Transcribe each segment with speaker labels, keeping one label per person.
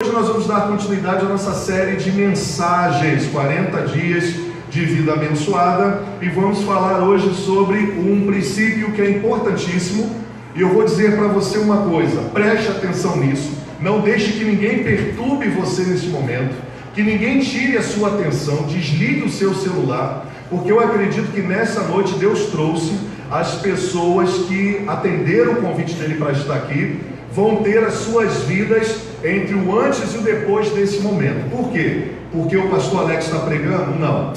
Speaker 1: Hoje nós vamos dar continuidade à nossa série de mensagens, 40 dias de vida abençoada, e vamos falar hoje sobre um princípio que é importantíssimo, e eu vou dizer para você uma coisa, preste atenção nisso, não deixe que ninguém perturbe você nesse momento, que ninguém tire a sua atenção, desligue o seu celular, porque eu acredito que nessa noite Deus trouxe as pessoas que atenderam o convite dele para estar aqui, vão ter as suas vidas entre o antes e o depois desse momento. Por quê? Porque o pastor Alex está pregando? Não.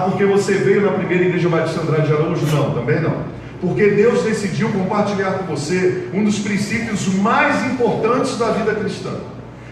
Speaker 1: Porque você veio na primeira igreja Batista Andrade de Araújo? Não, também não. Porque Deus decidiu compartilhar com você um dos princípios mais importantes da vida cristã.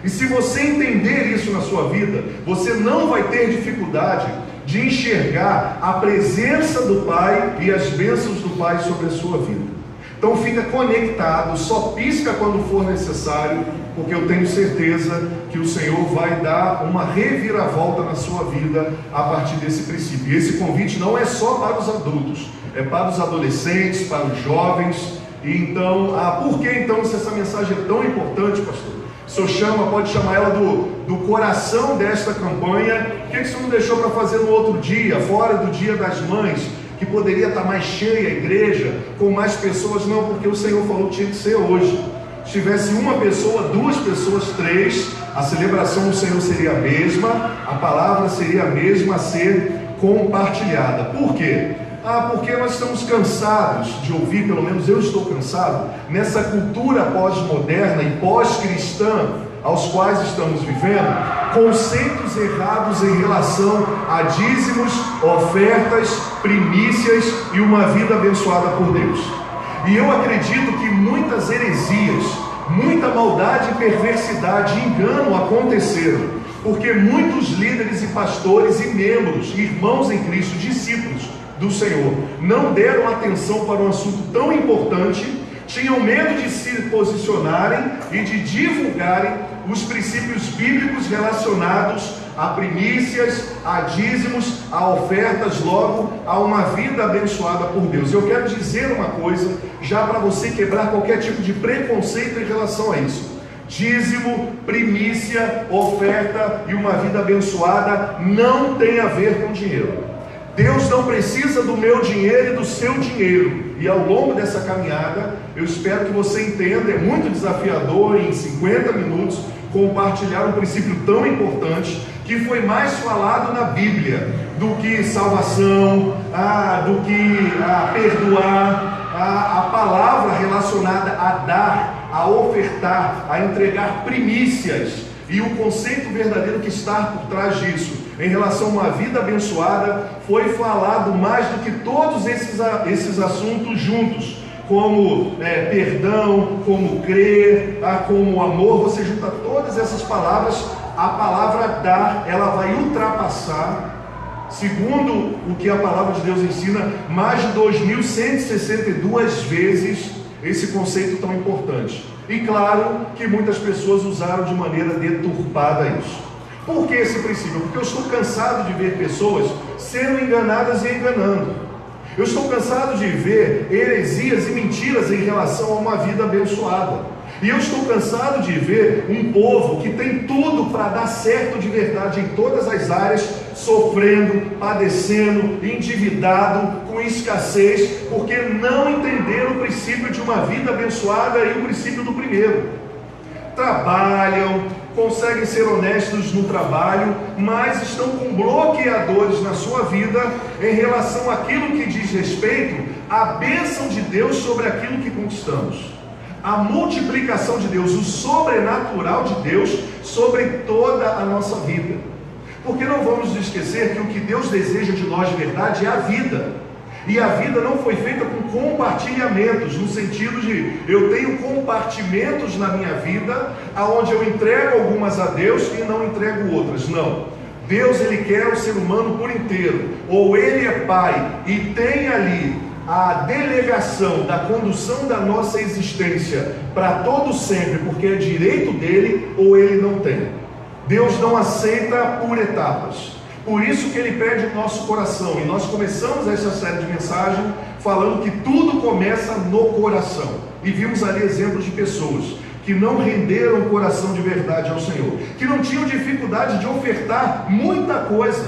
Speaker 1: E se você entender isso na sua vida, você não vai ter dificuldade de enxergar a presença do Pai e as bênçãos do Pai sobre a sua vida. Então fica conectado, só pisca quando for necessário, porque eu tenho certeza que o Senhor vai dar uma reviravolta na sua vida a partir desse princípio. E esse convite não é só para os adultos, é para os adolescentes, para os jovens. E então, por que então se essa mensagem é tão importante, pastor? O senhor pode chamar ela do coração desta campanha. O que o senhor não deixou para fazer no outro dia, fora do Dia das Mães, que poderia estar mais cheia a igreja, com mais pessoas? Não, porque o Senhor falou que tinha que ser hoje. Se tivesse uma pessoa, duas pessoas, três, a celebração do Senhor seria a mesma, a palavra seria a mesma a ser compartilhada. Por quê? Porque nós estamos cansados de ouvir, pelo menos eu estou cansado, nessa cultura pós-moderna e pós-cristã aos quais estamos vivendo, conceitos errados em relação a dízimos, ofertas, primícias e uma vida abençoada por Deus. E eu acredito que muitas heresias, muita maldade, perversidade e engano aconteceram, porque muitos líderes e pastores e membros, irmãos em Cristo, discípulos do Senhor, não deram atenção para um assunto tão importante, tinham medo de se posicionarem e de divulgarem os princípios bíblicos relacionados a primícias, a dízimos, a ofertas, logo a uma vida abençoada por Deus. Eu quero dizer uma coisa, já para você quebrar qualquer tipo de preconceito em relação a isso: dízimo, primícia, oferta e uma vida abençoada não tem a ver com dinheiro. Deus não precisa do meu dinheiro e do seu dinheiro. E ao longo dessa caminhada, eu espero que você entenda, é muito desafiador em 50 minutos compartilhar um princípio tão importante, que foi mais falado na Bíblia do que salvação, do que perdoar, a palavra relacionada a dar, a ofertar, a entregar primícias, e o conceito verdadeiro que está por trás disso, em relação a uma vida abençoada, foi falado mais do que todos esses assuntos juntos, como perdão, como crer, como amor. Você junta todas essas palavras, a palavra dar, ela vai ultrapassar, segundo o que a palavra de Deus ensina, mais de 2.162 vezes esse conceito tão importante. E claro que muitas pessoas usaram de maneira deturpada isso. Por que esse princípio? Porque eu estou cansado de ver pessoas sendo enganadas e enganando. Eu estou cansado de ver heresias e mentiras em relação a uma vida abençoada. E eu estou cansado de ver um povo que tem tudo para dar certo de verdade em todas as áreas, sofrendo, padecendo, endividado, com escassez, porque não entenderam o princípio de uma vida abençoada e o princípio do primeiro. Trabalham, conseguem ser honestos no trabalho, mas estão com bloqueadores na sua vida em relação àquilo que diz respeito à bênção de Deus sobre aquilo que conquistamos. A multiplicação de Deus, o sobrenatural de Deus sobre toda a nossa vida. Porque não vamos esquecer que o que Deus deseja de nós de verdade é a vida. E a vida não foi feita com compartilhamentos, no sentido de eu tenho compartimentos na minha vida, aonde eu entrego algumas a Deus e não entrego outras. Não. Deus, Ele quer o ser humano por inteiro. Ou Ele é Pai e tem ali a delegação da condução da nossa existência para todo sempre, porque é direito dele, ou Ele não tem. Deus não aceita por etapas. Por isso que Ele pede o nosso coração. E nós começamos essa série de mensagens falando que tudo começa no coração. E vimos ali exemplos de pessoas que não renderam o coração de verdade ao Senhor, que não tinham dificuldade de ofertar muita coisa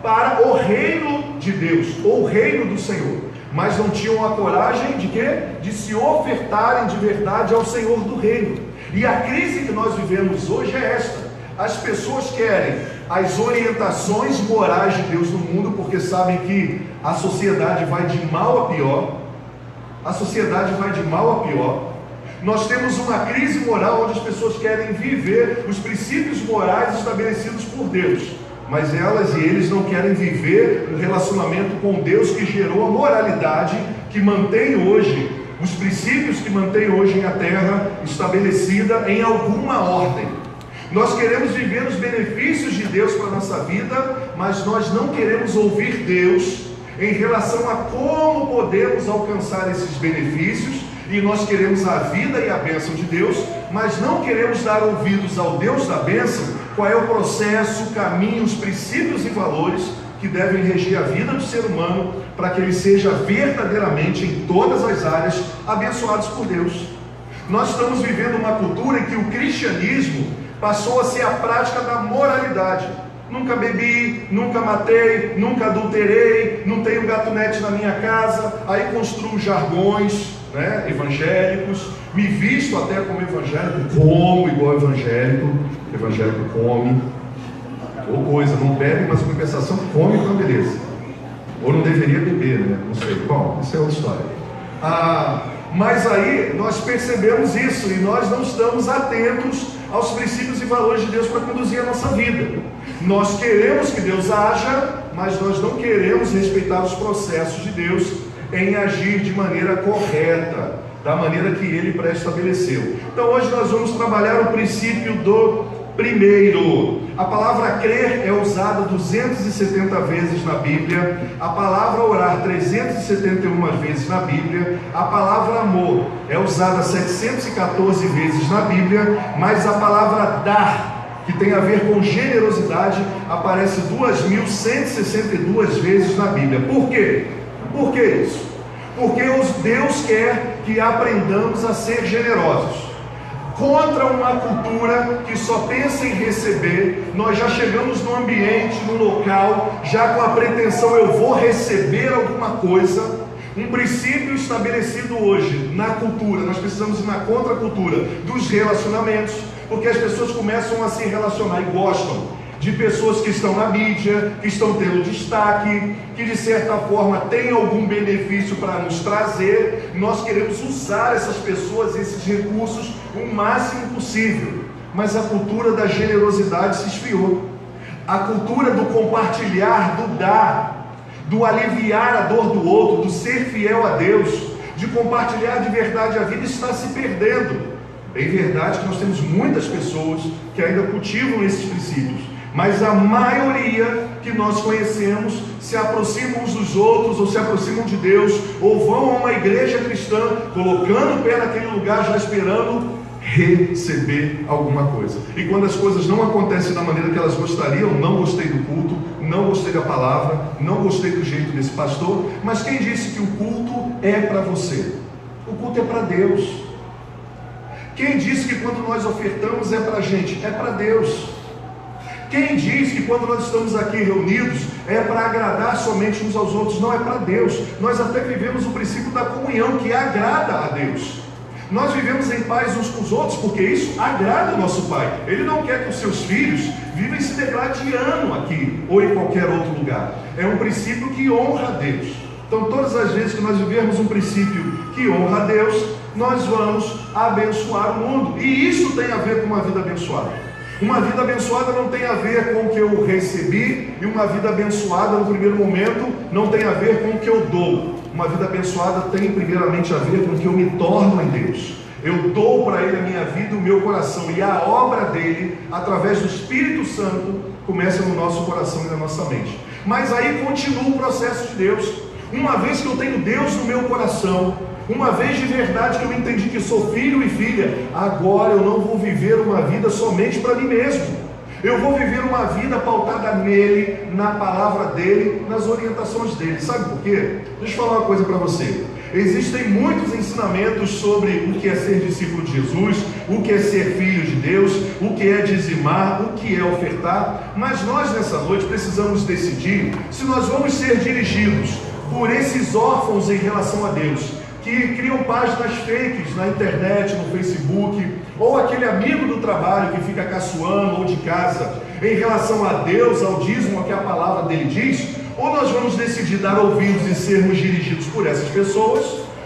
Speaker 1: para o reino de Deus, ou o reino do Senhor, mas não tinham a coragem de quê? De se ofertarem de verdade ao Senhor do reino. E a crise que nós vivemos hoje é esta: as pessoas querem as orientações morais de Deus no mundo, porque sabem que a sociedade vai de mal a pior. A sociedade vai de mal a pior. Nós temos uma crise moral onde as pessoas querem viver os princípios morais estabelecidos por Deus, mas elas e eles não querem viver um relacionamento com Deus que gerou a moralidade que mantém hoje, os princípios que mantém hoje a terra estabelecida em alguma ordem. Nós queremos viver os benefícios de Deus para a nossa vida, mas nós não queremos ouvir Deus em relação a como podemos alcançar esses benefícios, e nós queremos a vida e a bênção de Deus, mas não queremos dar ouvidos ao Deus da bênção. Qual é o processo, o caminho, os princípios e valores que devem reger a vida do ser humano para que ele seja verdadeiramente, em todas as áreas, abençoado por Deus. Nós estamos vivendo uma cultura em que o cristianismo passou a ser a prática da moralidade. Nunca bebi, nunca matei, nunca adulterei, não tenho gatunete na minha casa. Aí construo jargões, né, evangélicos, me visto até como evangélico, como igual evangélico come, ou coisa, não bebe, mas em compensação come com beleza, ou não deveria beber, né, não sei, bom, isso é outra história. Mas aí nós percebemos isso, e nós não estamos atentos aos princípios e valores de Deus para conduzir a nossa vida. Nós queremos que Deus haja, mas nós não queremos respeitar os processos de Deus em agir de maneira correta, da maneira que Ele pré-estabeleceu. Então hoje nós vamos trabalhar o princípio do primeiro. A palavra crer é usada 270 vezes na Bíblia, a palavra orar 371 vezes na Bíblia, a palavra amor é usada 714 vezes na Bíblia, mas a palavra dar, que tem a ver com generosidade, aparece 2.162 vezes na Bíblia. Por quê? Por que isso? Porque Deus quer que aprendamos a ser generosos. Contra uma cultura que só pensa em receber, nós já chegamos num ambiente, num local, já com a pretensão, eu vou receber alguma coisa. Um princípio estabelecido hoje na cultura, nós precisamos ir na contracultura dos relacionamentos, porque as pessoas começam a se relacionar e gostam de pessoas que estão na mídia, que estão tendo destaque, que de certa forma têm algum benefício para nos trazer. Nós queremos usar essas pessoas, esses recursos, o máximo possível, mas a cultura da generosidade se esfriou. A cultura do compartilhar, do dar, do aliviar a dor do outro, do ser fiel a Deus, de compartilhar de verdade a vida, está se perdendo. É verdade que nós temos muitas pessoas que ainda cultivam esses princípios, mas a maioria que nós conhecemos se aproximam uns dos outros, ou se aproximam de Deus, ou vão a uma igreja cristã, colocando o pé naquele lugar, já esperando receber alguma coisa. E quando as coisas não acontecem da maneira que elas gostariam, não gostei do culto, não gostei da palavra, não gostei do jeito desse pastor, mas quem disse que o culto é para você? O culto é para Deus. Quem disse que quando nós ofertamos é para a gente? É para Deus. Quem diz que quando nós estamos aqui reunidos é para agradar somente uns aos outros? Não, é para Deus. Nós até vivemos o princípio da comunhão, que agrada a Deus. Nós vivemos em paz uns com os outros, porque isso agrada o nosso Pai. Ele não quer que os seus filhos vivam se degladiando aqui, ou em qualquer outro lugar. É um princípio que honra a Deus. Então todas as vezes que nós vivermos um princípio que honra a Deus, nós vamos abençoar o mundo. E isso tem a ver com uma vida abençoada. Uma vida abençoada não tem a ver com o que eu recebi, e uma vida abençoada no primeiro momento não tem a ver com o que eu dou. Uma vida abençoada tem primeiramente a ver com o que eu me torno em Deus. Eu dou para Ele a minha vida, o meu coração, e a obra dele, através do Espírito Santo, começa no nosso coração e na nossa mente. Mas aí continua o processo de Deus. Uma vez que eu tenho Deus no meu coração, uma vez de verdade que eu entendi que sou filho e filha, agora eu não vou viver uma vida somente para mim mesmo. Eu vou viver uma vida pautada nele, na palavra dele, nas orientações dele. Sabe por quê? Deixa eu falar uma coisa para você. Existem muitos ensinamentos sobre o que é ser discípulo de Jesus, o que é ser filho de Deus, o que é dizimar, o que é ofertar, mas nós nessa noite precisamos decidir se nós vamos ser dirigidos por esses órfãos em relação a Deus, que criam páginas fakes na internet, no Facebook, ou aquele amigo do trabalho que fica caçoando, ou de casa, em relação a Deus, ao dízimo, ao que a palavra dele diz, ou nós vamos decidir dar ouvidos e sermos dirigidos por essas pessoas,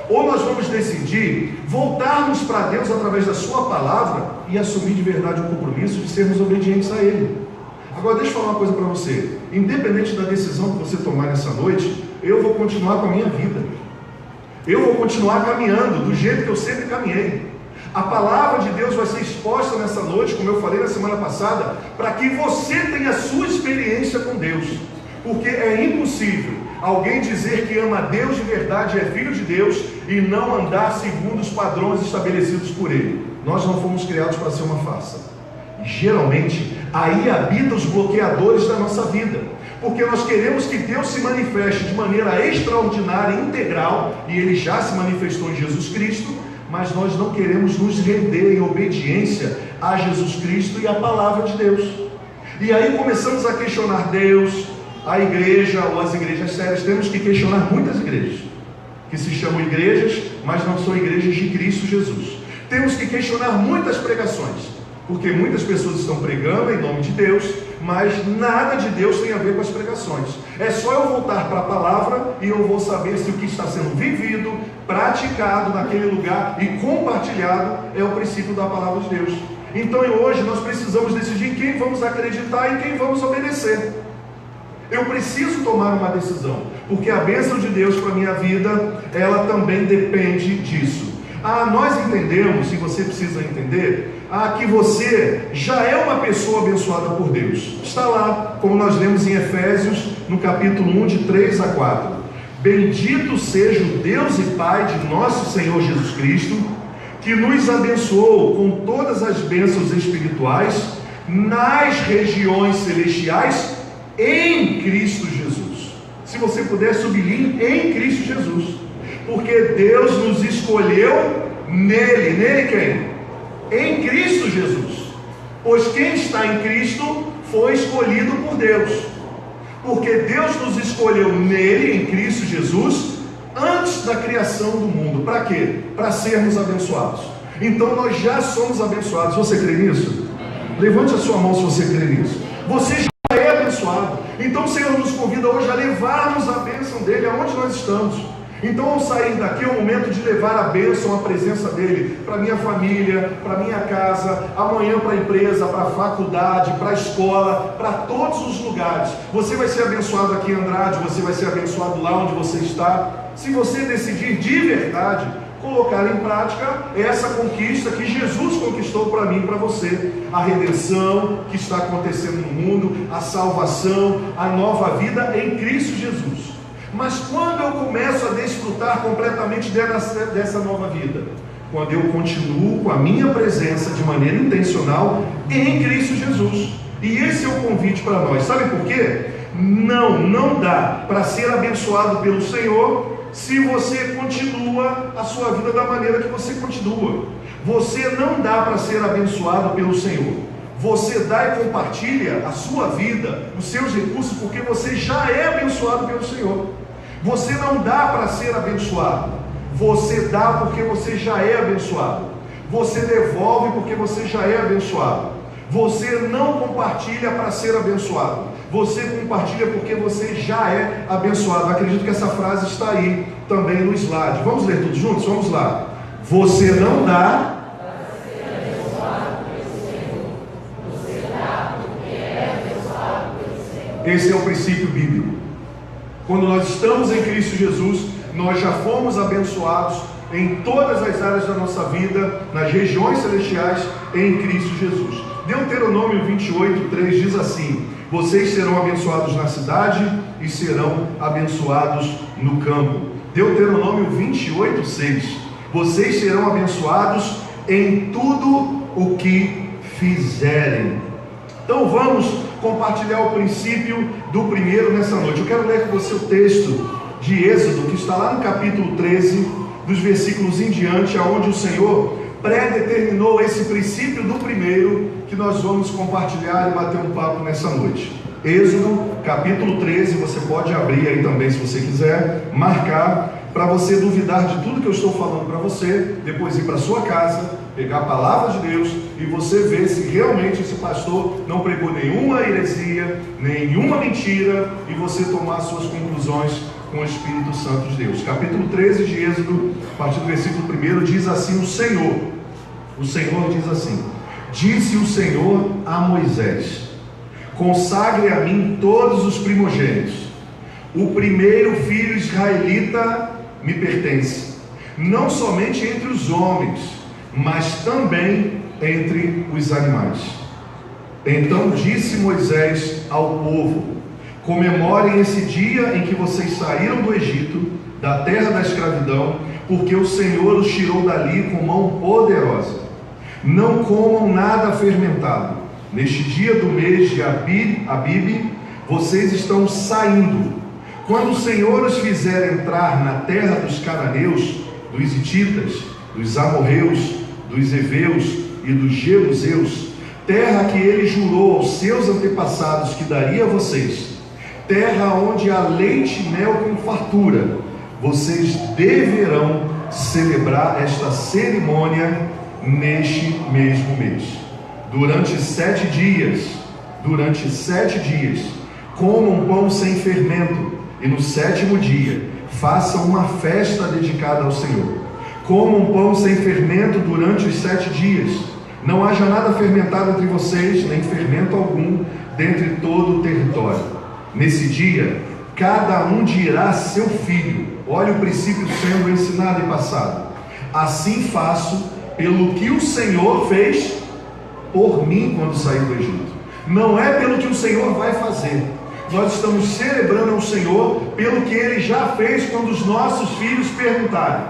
Speaker 1: ou nós vamos decidir voltarmos para Deus através da sua palavra e assumir de verdade o compromisso de sermos obedientes a Ele. Agora deixa eu falar uma coisa para você, independente da decisão que você tomar nessa noite, eu vou continuar com a minha vida, eu vou continuar caminhando do jeito que eu sempre caminhei. A palavra de Deus vai ser exposta nessa noite, como eu falei na semana passada, para que você tenha a sua experiência com Deus, porque é impossível alguém dizer que ama a Deus de verdade, é filho de Deus, e não andar segundo os padrões estabelecidos por Ele. Nós não fomos criados para ser uma farsa. E geralmente, aí habitam os bloqueadores da nossa vida, porque nós queremos que Deus se manifeste de maneira extraordinária e integral, e Ele já se manifestou em Jesus Cristo, mas nós não queremos nos render em obediência a Jesus Cristo e à palavra de Deus. E aí começamos a questionar Deus, a igreja ou as igrejas sérias. Temos que questionar muitas igrejas que se chamam igrejas, mas não são igrejas de Cristo Jesus. Temos que questionar muitas pregações, porque muitas pessoas estão pregando em nome de Deus, mas nada de Deus tem a ver com as pregações. É só eu voltar para a palavra e eu vou saber se o que está sendo vivido, praticado naquele lugar e compartilhado é o princípio da palavra de Deus. Então hoje nós precisamos decidir em quem vamos acreditar e em quem vamos obedecer. Eu preciso tomar uma decisão, porque a bênção de Deus para a minha vida, ela também depende disso. Nós entendemos, e você precisa entender, que você já é uma pessoa abençoada por Deus. Está lá, como nós lemos em Efésios, no capítulo 1, de 3 a 4. Bendito seja o Deus e Pai de nosso Senhor Jesus Cristo, que nos abençoou com todas as bênçãos espirituais nas regiões celestiais em Cristo Jesus. Se você puder, sublinhe em Cristo Jesus, porque Deus nos escolheu nele. Nele quem? Em Cristo Jesus. Pois quem está em Cristo foi escolhido por Deus, porque Deus nos escolheu nele, em Cristo Jesus, antes da criação do mundo. Para quê? Para sermos abençoados. Então nós já somos abençoados. Você crê nisso? Levante a sua mão se você crê nisso. Você já é abençoado. Então o Senhor nos convida hoje a levarmos a bênção dele aonde nós estamos. Então ao sair daqui é o momento de levar a bênção, a presença dele para minha família, para minha casa, amanhã para a empresa, para a faculdade, para a escola, para todos os lugares. Você vai ser abençoado aqui em Andrade, você vai ser abençoado lá onde você está, se você decidir de verdade colocar em prática essa conquista que Jesus conquistou para mim e para você, a redenção que está acontecendo no mundo, a salvação, a nova vida em Cristo Jesus. Mas quando eu começo a desfrutar completamente dessa nova vida? Quando eu continuo com a minha presença de maneira intencional em Cristo Jesus. E esse é o convite para nós. Sabe por quê? Não dá para ser abençoado pelo Senhor se você continua a sua vida da maneira que você continua. Você não dá para ser abençoado pelo Senhor. Você dá e compartilha a sua vida, os seus recursos, porque você já é abençoado pelo Senhor. Você não dá para ser abençoado. Você dá porque você já é abençoado. Você devolve porque você já é abençoado. Você não compartilha para ser abençoado. Você compartilha porque você já é abençoado. Acredito que essa frase está aí também no slide. Vamos ler tudo juntos? Vamos lá. Você não dá para ser abençoado pelo Senhor. Você dá porque é abençoado pelo Senhor. Esse é o princípio bíblico. Quando nós estamos em Cristo Jesus, nós já fomos abençoados em todas as áreas da nossa vida, nas regiões celestiais, em Cristo Jesus. Deuteronômio 28:3 diz assim: vocês serão abençoados na cidade e serão abençoados no campo. Deuteronômio 28:6: vocês serão abençoados em tudo o que fizerem. Então vamos compartilhar o princípio do primeiro nessa noite. Eu quero ler com você o texto de Êxodo, que está lá no capítulo 13, dos versículos em diante, aonde o Senhor predeterminou esse princípio do primeiro que nós vamos compartilhar e bater um papo nessa noite. Êxodo, capítulo 13, você pode abrir aí também se você quiser, marcar, para você duvidar de tudo que eu estou falando para você, depois ir para sua casa, pegar a palavra de Deus e você ver se realmente esse pastor não pregou nenhuma heresia, nenhuma mentira, e você tomar suas conclusões com o Espírito Santo de Deus. Capítulo 13 de Êxodo, a partir do versículo 1, diz assim: o Senhor diz assim: disse o Senhor a Moisés: consagre a mim todos os primogênitos. O primeiro filho israelita me pertence, não somente entre os homens, mas também entre os animais. Então disse Moisés ao povo: comemorem esse dia em que vocês saíram do Egito, da terra da escravidão, porque o Senhor os tirou dali com mão poderosa. Não comam nada fermentado. Neste dia do mês de Abibe, vocês estão saindo. Quando o Senhor os fizer entrar na terra dos cananeus, dos hititas, dos amorreus, dos heveus e dos jebuseus, terra que ele jurou aos seus antepassados que daria a vocês, terra onde há leite e mel com fartura, vocês deverão celebrar esta cerimônia neste mesmo mês. Durante 7 dias, comam pão sem fermento, e no 7º dia façam uma festa dedicada ao Senhor. Comam pão sem fermento durante os 7 dias. Não haja nada fermentado entre vocês, nem fermento algum dentre todo o território. Nesse dia, cada um dirá a seu filho: olha o princípio sendo ensinado e passado. Assim faço pelo que o Senhor fez por mim quando saí do Egito. Não é pelo que o Senhor vai fazer. Nós estamos celebrando ao Senhor pelo que Ele já fez quando os nossos filhos perguntarem.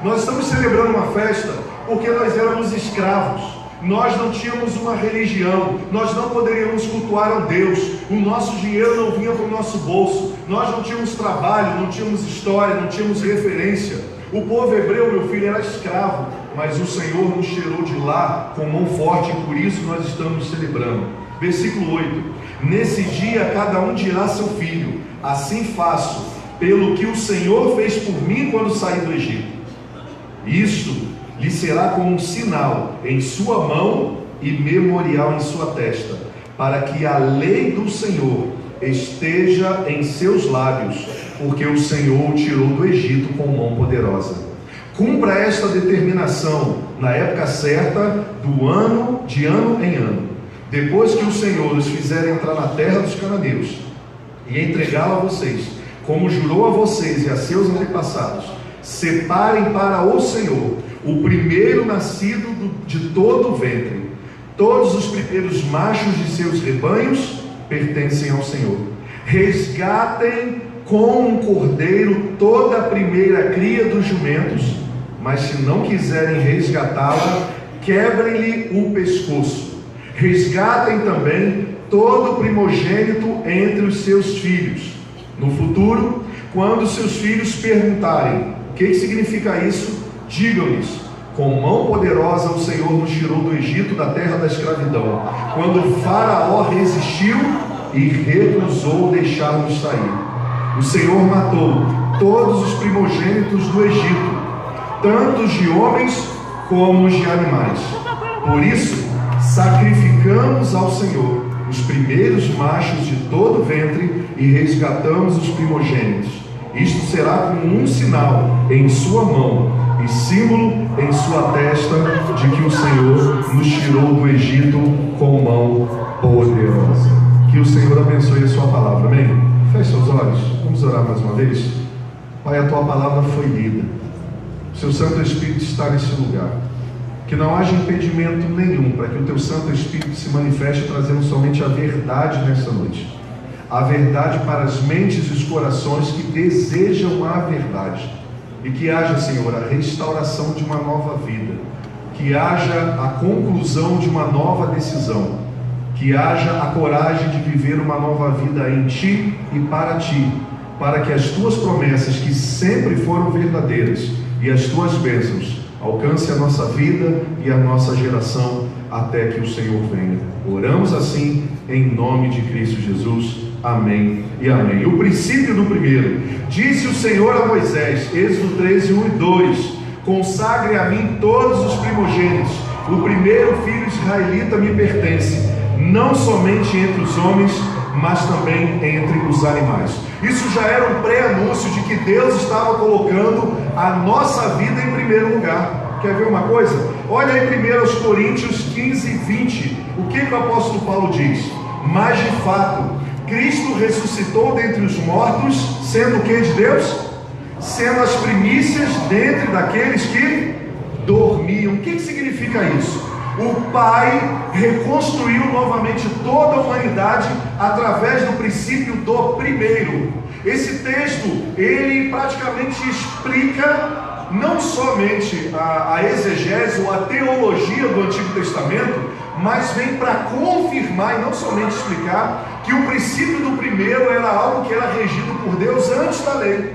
Speaker 1: Nós estamos celebrando uma festa porque nós éramos escravos. Nós não tínhamos uma religião, nós não poderíamos cultuar a Deus, o nosso dinheiro não vinha para o nosso bolso, nós não tínhamos trabalho, não tínhamos história, não tínhamos referência. O povo hebreu, meu filho, era escravo, mas o Senhor nos tirou de lá com mão forte, e por isso nós estamos celebrando. Versículo 8: nesse dia cada um dirá a seu filho: assim faço pelo que o Senhor fez por mim quando saí do Egito. Isto lhe será como um sinal em sua mão e memorial em sua testa, para que a lei do Senhor esteja em seus lábios, porque o Senhor o tirou do Egito com mão poderosa. Cumpra esta determinação na época certa do ano, de ano em ano. Depois que o Senhor os fizer entrar na terra dos cananeus e entregá-la a vocês, como jurou a vocês e a seus antepassados, separem para o Senhor o primeiro nascido de todo o ventre. Todos os primeiros machos de seus rebanhos pertencem ao Senhor. Resgatem com um cordeiro toda a primeira cria dos jumentos, mas se não quiserem resgatá-la, quebrem-lhe o pescoço. Resgatem também todo o primogênito entre os seus filhos. No futuro, quando seus filhos perguntarem o que significa isso, digam-lhes: com mão poderosa o Senhor nos tirou do Egito, da terra da escravidão, quando o Faraó resistiu e recusou deixar-nos sair. O Senhor matou todos os primogênitos do Egito, tanto os de homens como os de animais. Por isso, sacrificamos ao Senhor os primeiros machos de todo o ventre e resgatamos os primogênitos. Isto será como um sinal em sua mão e símbolo em sua testa de que o Senhor nos tirou do Egito com mão poderosa. Que o Senhor abençoe a sua palavra, amém? Feche seus olhos, vamos orar mais uma vez. Pai, a tua palavra foi lida, o seu Santo Espírito está nesse lugar. Que não haja impedimento nenhum para que o teu Santo Espírito se manifeste trazendo somente a verdade nessa noite. A verdade para as mentes e os corações que desejam a verdade. E que haja, Senhor, a restauração de uma nova vida. Que haja a conclusão de uma nova decisão. Que haja a coragem de viver uma nova vida em Ti e para Ti. Para que as Tuas promessas, que sempre foram verdadeiras, e as Tuas bênçãos alcance a nossa vida e a nossa geração até que o Senhor venha. Oramos assim em nome de Cristo Jesus. Amém e amém. O princípio do primeiro: disse o Senhor a Moisés, Êxodo 13, 1 e 2: consagre a mim todos os primogênitos, o primeiro filho israelita me pertence, não somente entre os homens, mas também entre os animais. Isso já era um pré-anúncio de que Deus estava colocando a nossa vida em primeiro lugar. Quer ver uma coisa? Olha aí 1 Coríntios 15, 20. O que o apóstolo Paulo diz? Mas de fato, Cristo ressuscitou dentre os mortos, sendo o que de Deus? Sendo as primícias dentre daqueles que dormiam. O que significa isso? O Pai reconstruiu novamente toda a humanidade através do princípio do primeiro. Esse texto, ele praticamente explica não somente a exegese ou a teologia do Antigo Testamento, mas vem para confirmar e não somente explicar que o princípio do primeiro era algo que era regido por Deus antes da lei.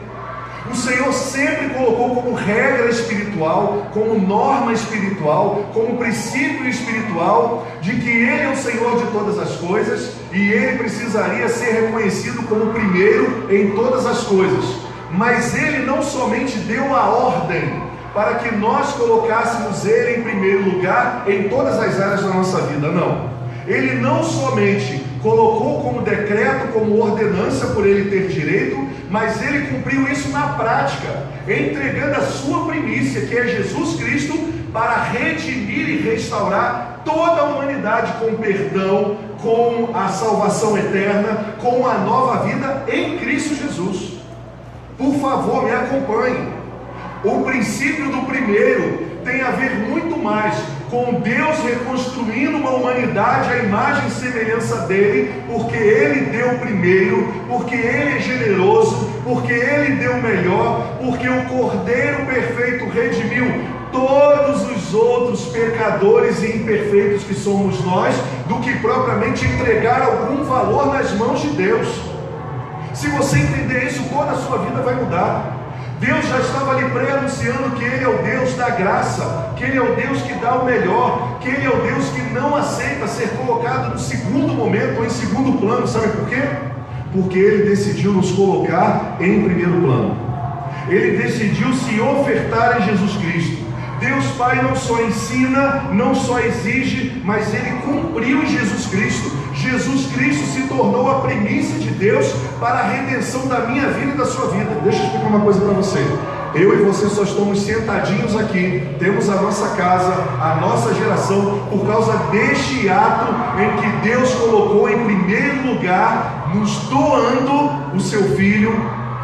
Speaker 1: O Senhor sempre colocou como regra espiritual, como norma espiritual, como princípio espiritual, de que Ele é o Senhor de todas as coisas e Ele precisaria ser reconhecido como primeiro em todas as coisas. Mas Ele não somente deu a ordem para que nós colocássemos Ele em primeiro lugar em todas as áreas da nossa vida, não. Ele não somente colocou como decreto, como ordenança por Ele ter direito, mas Ele cumpriu isso na prática, entregando a sua primícia, que é Jesus Cristo, para redimir e restaurar toda a humanidade com perdão, com a salvação eterna, com a nova vida em Cristo Jesus. Por favor, me acompanhe. O princípio do primeiro tem a ver muito mais com Deus reconstruindo uma humanidade à imagem e semelhança dele, porque Ele deu primeiro, porque Ele é generoso, porque Ele deu melhor, porque o Cordeiro perfeito redimiu todos os outros pecadores e imperfeitos que somos nós, do que propriamente entregar algum valor nas mãos de Deus. Se você entender isso, toda a sua vida vai mudar. Deus já estava ali pré-anunciando que Ele é o Deus da graça, que Ele é o Deus que dá o melhor, que Ele é o Deus que não aceita ser colocado no segundo momento ou em segundo plano. Sabe por quê? Porque Ele decidiu nos colocar em primeiro plano. Ele decidiu se ofertar em Jesus Cristo. Deus Pai não só ensina, não só exige, mas Ele cumpriu em Jesus Cristo. Jesus Cristo se tornou a primícia de Deus para a redenção da minha vida e da sua vida. Deixa eu explicar uma coisa para você. Eu e você só estamos sentadinhos aqui, temos a nossa casa, a nossa geração, por causa deste ato em que Deus colocou em primeiro lugar, nos doando o seu Filho,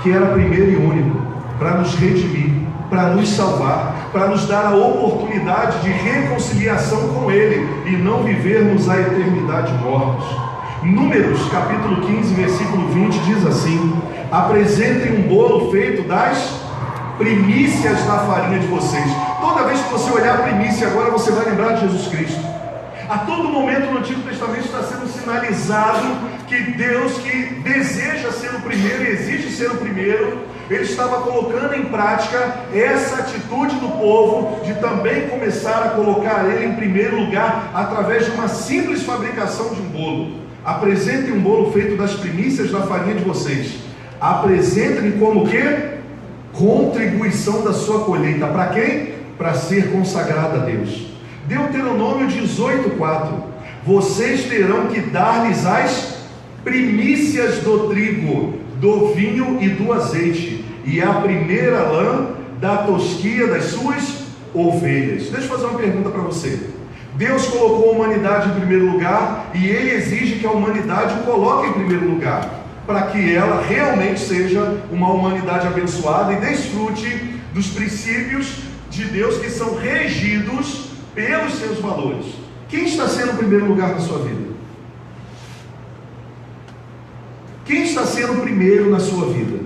Speaker 1: que era primeiro e único, para nos redimir, para nos salvar, para nos dar a oportunidade de reconciliação com Ele e não vivermos a eternidade mortos. Números capítulo 15, versículo 20 diz assim: apresentem um bolo feito das primícias da farinha de vocês. Toda vez que você olhar a primícia agora, você vai lembrar de Jesus Cristo. A todo momento no Antigo Testamento está sendo sinalizado que Deus, que deseja ser o primeiro e exige ser o primeiro, Ele estava colocando em prática essa atitude do povo de também começar a colocar Ele em primeiro lugar através de uma simples fabricação de um bolo. Apresentem um bolo feito das primícias da farinha de vocês. Apresentem como o quê? Contribuição da sua colheita. Para quem? Para ser consagrada a Deus. Deuteronômio 18:4: vocês terão que dar-lhes as primícias do trigo, do vinho e do azeite, e a primeira lã da tosquia das suas ovelhas. Deixa eu fazer uma pergunta para você. Deus colocou a humanidade em primeiro lugar, e Ele exige que a humanidade o coloque em primeiro lugar, para que ela realmente seja uma humanidade abençoada e desfrute dos princípios de Deus que são regidos pelos seus valores. Quem está sendo o primeiro lugar na sua vida? Quem está sendo o primeiro na sua vida?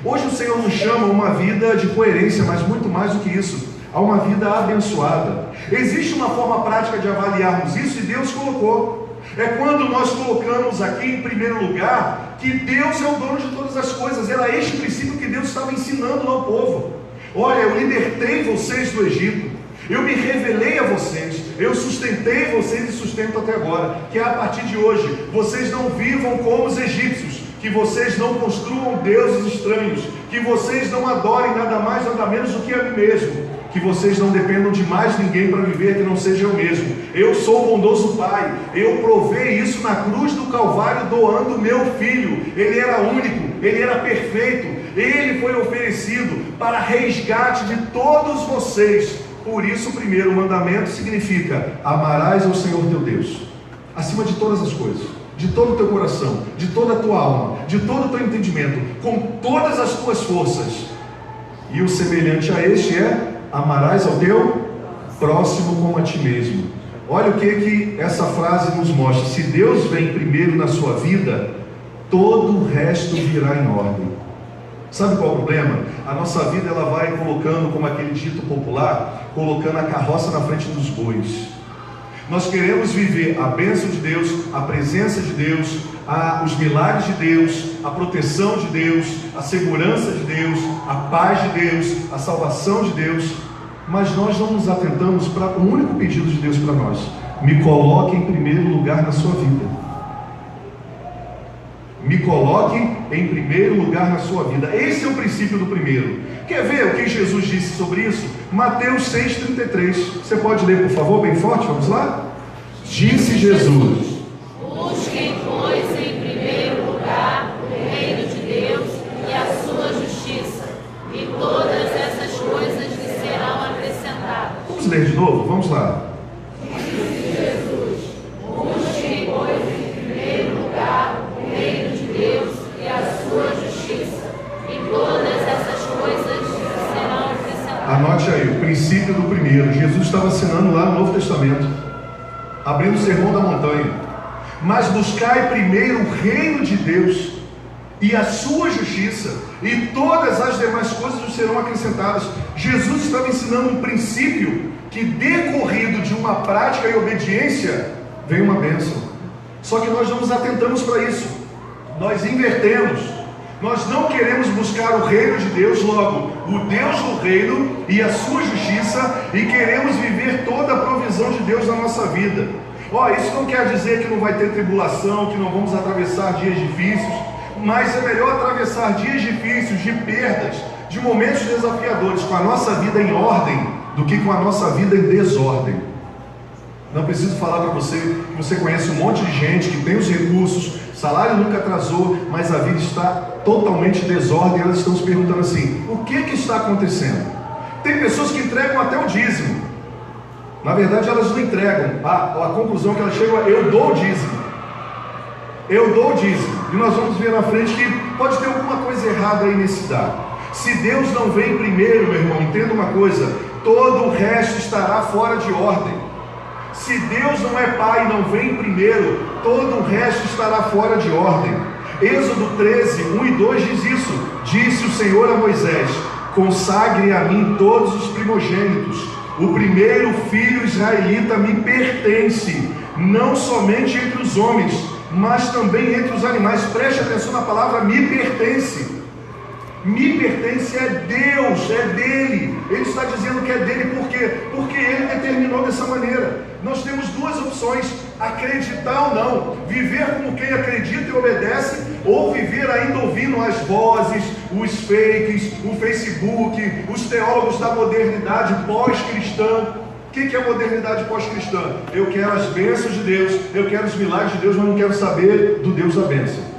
Speaker 1: Hoje o Senhor nos chama a uma vida de coerência, mas muito mais do que isso, a uma vida abençoada. Existe uma forma prática de avaliarmos isso, e Deus colocou. É quando nós colocamos aqui em primeiro lugar que Deus é o dono de todas as coisas. Era este princípio que Deus estava ensinando ao povo. Olha, eu libertei vocês do Egito, eu me revelei a vocês, eu sustentei vocês e sustento até agora. Que a partir de hoje, vocês não vivam como os egípcios, que vocês não construam deuses estranhos, que vocês não adorem nada mais, nada menos do que a mim mesmo, que vocês não dependam de mais ninguém para viver que não seja eu mesmo. Eu sou o bondoso Pai, eu provei isso na cruz do Calvário, doando meu Filho. Ele era único, ele era perfeito, ele foi oferecido para resgate de todos vocês. Por isso o primeiro mandamento significa: amarás ao Senhor teu Deus, acima de todas as coisas, de todo o teu coração, de toda a tua alma, de todo o teu entendimento, com todas as tuas forças. E o semelhante a este é: amarás ao teu próximo como a ti mesmo. Olha o que essa frase nos mostra. Se Deus vem primeiro na sua vida, todo o resto virá em ordem. Sabe qual é o problema? A nossa vida, ela vai colocando, como aquele dito popular, colocando a carroça na frente dos bois. Nós queremos viver a bênção de Deus, a presença de Deus, os milagres de Deus, a proteção de Deus, a segurança de Deus, a paz de Deus, a salvação de Deus, mas nós não nos atentamos para o único pedido de Deus para nós: me coloque em primeiro lugar na sua vida. Me coloque em primeiro lugar na sua vida. Esse é o princípio do primeiro. Quer ver o que Jesus disse sobre isso? Mateus 6,33. Você pode ler, por favor, bem forte? Vamos lá? Disse Jesus:
Speaker 2: busquem, pois, em primeiro lugar o reino de Deus e a sua justiça, e todas essas coisas lhe serão acrescentadas.
Speaker 1: Vamos ler de novo? Vamos lá.
Speaker 2: Disse Jesus: busquem, pois, em primeiro lugar o reino de Deus e a sua justiça, e todas essas coisas lhe serão acrescentadas.
Speaker 1: Anote aí, o princípio do primeiro. Jesus estava ensinando lá no Novo Testamento, abrindo o sermão da montanha: mas buscai primeiro o reino de Deus e a sua justiça, e todas as demais coisas vos serão acrescentadas. Jesus estava ensinando um princípio que, decorrido de uma prática e obediência, vem uma bênção. Só que nós não nos atentamos para isso, nós invertemos. Nós não queremos buscar o reino de Deus, logo, o Deus do reino e a sua justiça, e queremos viver toda a provisão de Deus na nossa vida. Isso não quer dizer que não vai ter tribulação, que não vamos atravessar dias difíceis, mas é melhor atravessar dias difíceis, de perdas, de momentos desafiadores, com a nossa vida em ordem, do que com a nossa vida em desordem. Não preciso falar para você que você conhece um monte de gente que tem os recursos, salário nunca atrasou, mas a vida está totalmente em desordem. Elas estão se perguntando assim: o que está acontecendo? Tem pessoas que entregam até o dízimo. Na verdade, elas não entregam. A conclusão que elas chegam é: eu dou o dízimo. Eu dou o dízimo. E nós vamos ver na frente que pode ter alguma coisa errada aí nesse dar. Se Deus não vem primeiro, meu irmão, entenda uma coisa: todo o resto estará fora de ordem. Se Deus não é Pai e não vem primeiro, todo o resto estará fora de ordem. Êxodo 13, 1 e 2 diz isso: disse o Senhor a Moisés: consagre a mim todos os primogênitos. O primeiro filho israelita me pertence, não somente entre os homens, mas também entre os animais. Preste atenção na palavra me pertence. Me pertence, é Deus, é dele. Ele está dizendo que é dele, por quê? Porque ele determinou dessa maneira. Nós temos duas opções: acreditar ou não, viver como quem acredita e obedece, ou viver ainda ouvindo as vozes, os fakes, o Facebook, os teólogos da modernidade pós-cristã. O que é modernidade pós-cristã? Eu quero as bênçãos de Deus, eu quero os milagres de Deus, mas não quero saber do Deus da bênção.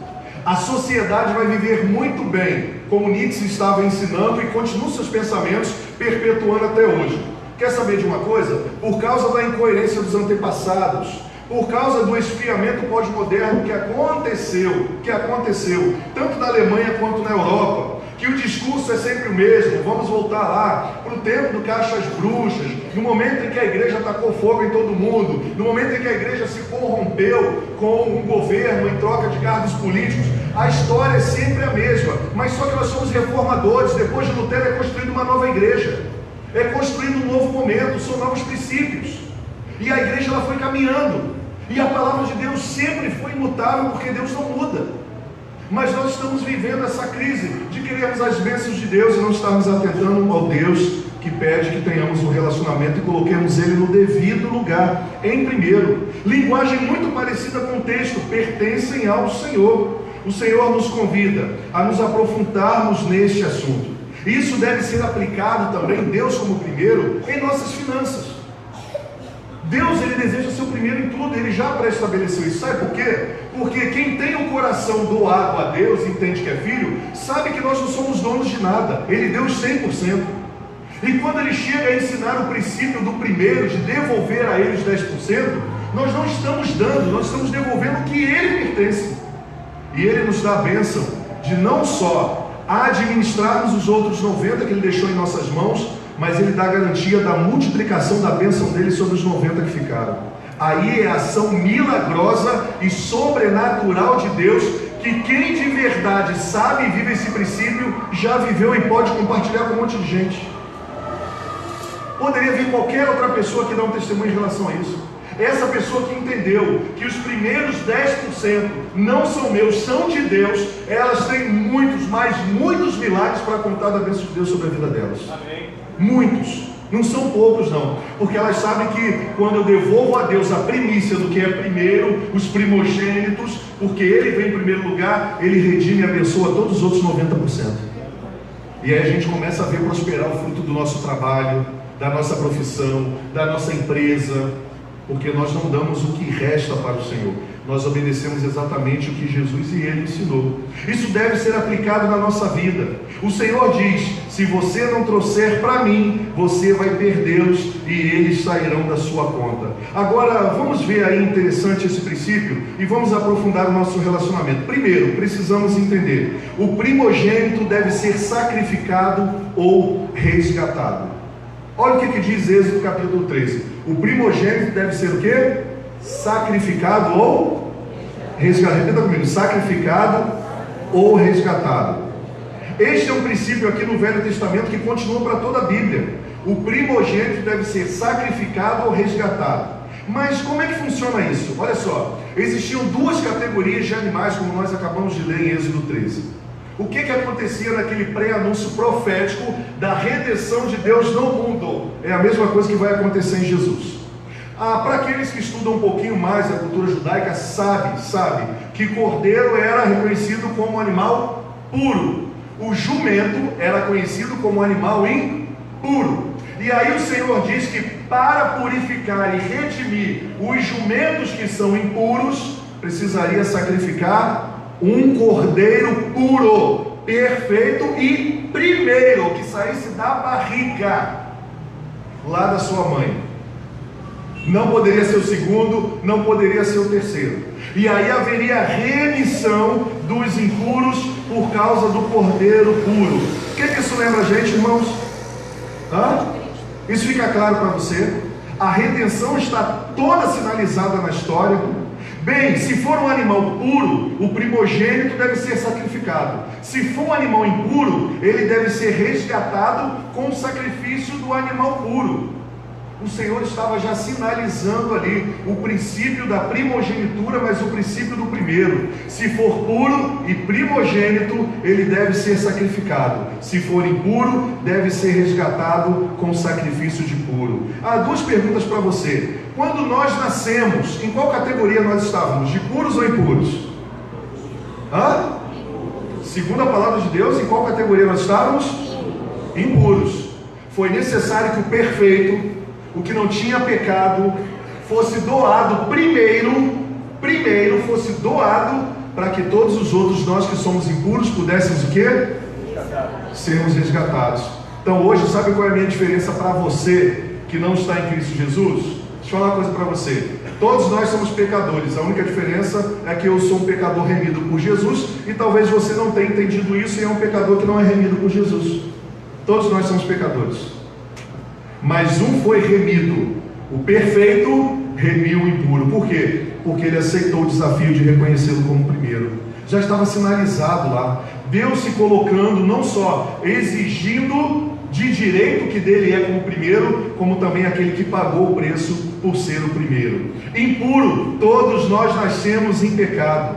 Speaker 1: A sociedade vai viver muito bem, como Nietzsche estava ensinando e continua seus pensamentos perpetuando até hoje. Quer saber de uma coisa? Por causa da incoerência dos antepassados, por causa do esfriamento pós-moderno que aconteceu tanto na Alemanha quanto na Europa, que o discurso é sempre o mesmo: vamos voltar lá para o tempo do caixas bruxas, no momento em que a igreja tacou fogo em todo mundo, no momento em que a igreja se corrompeu com um governo em troca de cargos políticos. A história é sempre a mesma, mas só que nós somos reformadores. Depois de Lutero é construída uma nova igreja, é construído um novo momento, são novos princípios, e a igreja ela foi caminhando, e a palavra de Deus sempre foi imutável, porque Deus não muda. Mas nós estamos vivendo essa crise de querermos as bênçãos de Deus e não estarmos atentando ao Deus que pede que tenhamos um relacionamento e coloquemos Ele no devido lugar, em primeiro. Linguagem muito parecida com o texto, pertencem ao Senhor. O Senhor nos convida a nos aprofundarmos neste assunto. Isso deve ser aplicado também, Deus como primeiro, em nossas finanças. Deus, Ele deseja ser o primeiro em tudo, Ele já pré-estabeleceu isso. Sabe por quê? Porque quem tem o coração doado a Deus, entende que é filho, sabe que nós não somos donos de nada. Ele deu os 100%. E quando Ele chega a ensinar o princípio do primeiro, de devolver a Ele os 10%, nós não estamos dando, nós estamos devolvendo o que Ele pertence. E Ele nos dá a bênção de não só administrarmos os outros 90% que Ele deixou em nossas mãos, mas Ele dá a garantia da multiplicação da bênção dele sobre os 90% que ficaram. Aí é a ação milagrosa e sobrenatural de Deus, que quem de verdade sabe e vive esse princípio, já viveu e pode compartilhar com um monte de gente. Poderia vir qualquer outra pessoa que dá um testemunho em relação a isso. Essa pessoa que entendeu que os primeiros 10% não são meus, são de Deus, elas têm muitos, mas muitos milagres para contar da bênção de Deus sobre a vida delas. Amém. Muitos, não são poucos não, porque elas sabem que quando eu devolvo a Deus a primícia do que é primeiro, os primogênitos, porque Ele vem em primeiro lugar, Ele redime e abençoa todos os outros 90%. E aí a gente começa a ver prosperar o fruto do nosso trabalho, da nossa profissão, da nossa empresa, porque nós não damos o que resta para o Senhor, nós obedecemos exatamente o que Jesus e Ele ensinou. Isso deve ser aplicado na nossa vida. O Senhor diz: se você não trouxer para mim, você vai perdê-los e eles sairão da sua conta. Agora vamos ver aí interessante esse princípio e vamos aprofundar o nosso relacionamento. Primeiro, precisamos entender: o primogênito deve ser sacrificado ou resgatado. Olha o que diz Êxodo capítulo 13. O primogênito deve ser o quê? Sacrificado ou resgatado. Repita comigo: sacrificado ou resgatado. Este é um princípio aqui no Velho Testamento que continua para toda a Bíblia. O primogênito deve ser sacrificado ou resgatado. Mas como é que funciona isso? Olha só, existiam duas categorias de animais, como nós acabamos de ler em Êxodo 13. O que acontecia naquele pré-anúncio profético da redenção de Deus no mundo? É a mesma coisa que vai acontecer em Jesus. Para aqueles que estudam um pouquinho mais a cultura judaica, sabe que cordeiro era reconhecido como um animal puro. O jumento era conhecido como um animal impuro. E aí o Senhor diz que para purificar e redimir os jumentos que são impuros, precisaria sacrificar um cordeiro puro, perfeito e primeiro, que saísse da barriga lá da sua mãe. Não poderia ser o segundo, não poderia ser o terceiro. E aí haveria remissão dos impuros por causa do cordeiro puro. O que isso lembra a gente, irmãos? Isso fica claro para você? A redenção está toda sinalizada na história. Bem, se for um animal puro, o primogênito deve ser sacrificado. Se for um animal impuro, ele deve ser resgatado com o sacrifício do animal puro. O Senhor estava já sinalizando ali o princípio da primogenitura, mas o princípio do primeiro. Se for puro e primogênito, ele deve ser sacrificado. Se for impuro, deve ser resgatado com o sacrifício de puro. Duas perguntas para você. Quando nós nascemos, em qual categoria nós estávamos? De puros ou impuros? Segundo a palavra de Deus, em qual categoria nós estávamos? Impuros. Foi necessário que o perfeito, o que não tinha pecado, fosse doado primeiro fosse doado, para que todos os outros, nós que somos impuros, pudéssemos o quê? Sermos resgatados. Então hoje, sabe qual é a minha diferença para você que não está em Cristo Jesus? Deixa eu falar uma coisa para você. Todos nós somos pecadores. A única diferença é que eu sou um pecador remido por Jesus, e talvez você não tenha entendido isso e é um pecador que não é remido por Jesus. Todos nós somos pecadores, mas um foi remido. O perfeito remiu o impuro. Por quê? Porque ele aceitou o desafio de reconhecê-lo como primeiro. Já estava sinalizado lá. Deus se colocando, não só exigindo de direito que dele é como primeiro, como também aquele que pagou o preço por ser o primeiro. Impuro, todos nós nascemos em pecado.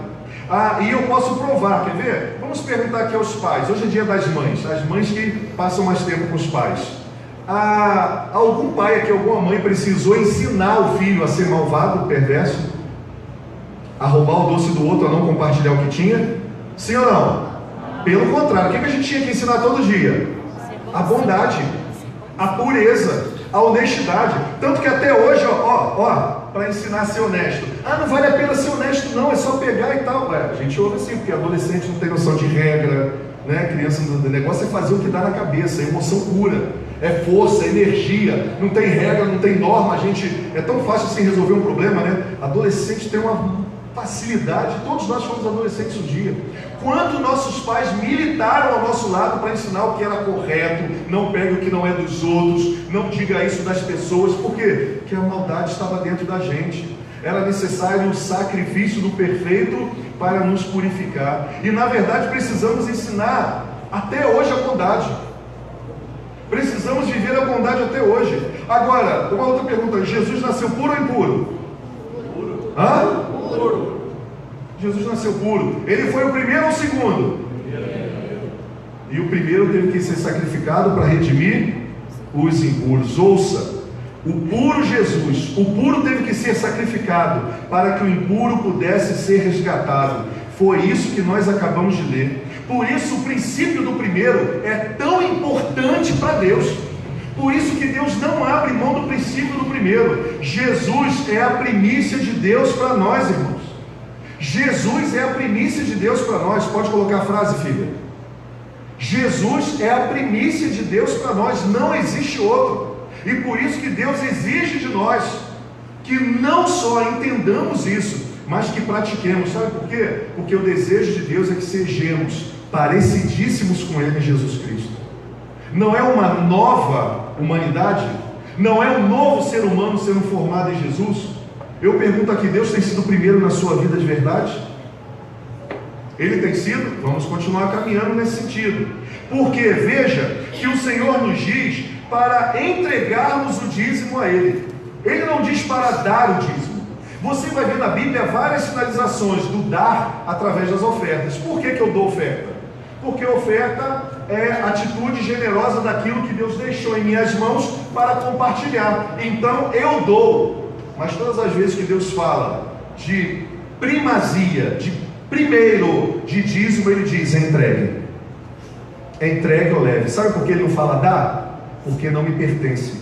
Speaker 1: E eu posso provar, quer ver? Vamos perguntar aqui aos pais. Hoje é dia das mães, as mães que passam mais tempo com os pais. Algum pai aqui, alguma mãe precisou ensinar o filho a ser malvado, perverso? A roubar o doce do outro, a não compartilhar o que tinha? Sim ou não? Pelo contrário, o que a gente tinha que ensinar todo dia? A bondade, a pureza, a honestidade. Tanto que até hoje, para ensinar a ser honesto. Não vale a pena ser honesto não, é só pegar e tal. A gente ouve assim, porque adolescente não tem noção de regra, né? Criança, o negócio é fazer o que dá na cabeça, é emoção pura, é força, é energia, não tem regra, não tem norma. É tão fácil assim resolver um problema, né? Adolescente tem uma facilidade, todos nós fomos adolescentes um dia. Quando nossos pais militaram ao nosso lado para ensinar o que era correto, não pegue o que não é dos outros, não diga isso das pessoas. Por quê? Porque a maldade estava dentro da gente. Era necessário o sacrifício do perfeito para nos purificar. E na verdade precisamos ensinar até hoje a bondade. Precisamos viver a bondade até hoje. Agora, uma outra pergunta: Jesus nasceu puro ou impuro? Puro. Jesus nasceu puro. Ele foi o primeiro ou o segundo? E o primeiro teve que ser sacrificado para redimir os impuros. Ouça, o puro Jesus, o puro teve que ser sacrificado para que o impuro pudesse ser resgatado. Foi isso que nós acabamos de ler. Por isso o princípio do primeiro é tão importante para Deus. Por isso que Deus não abre mão do princípio do primeiro. Jesus é a primícia de Deus para nós, irmãos. Jesus é a primícia de Deus para nós. Pode colocar a frase, filha. Jesus é a primícia de Deus para nós, não existe outro. E por isso que Deus exige de nós que não só entendamos isso, mas que pratiquemos. Sabe por quê? Porque o desejo de Deus é que sejamos parecidíssimos com Ele em Jesus Cristo. Não é uma nova humanidade, não é um novo ser humano sendo formado em Jesus. Eu pergunto aqui: Deus tem sido o primeiro na sua vida de verdade? Ele tem sido? Vamos continuar caminhando nesse sentido. Porque veja que o Senhor nos diz para entregarmos o dízimo a Ele. Ele não diz para dar o dízimo. Você vai ver na Bíblia várias sinalizações do dar através das ofertas. Por que eu dou oferta? Porque oferta é a atitude generosa daquilo que Deus deixou em minhas mãos para compartilhar. Então eu dou. Mas todas as vezes que Deus fala de primazia, de primeiro, de dízimo, Ele diz: entregue. Entregue ou leve. Sabe por que Ele não fala dá? Porque não me pertence.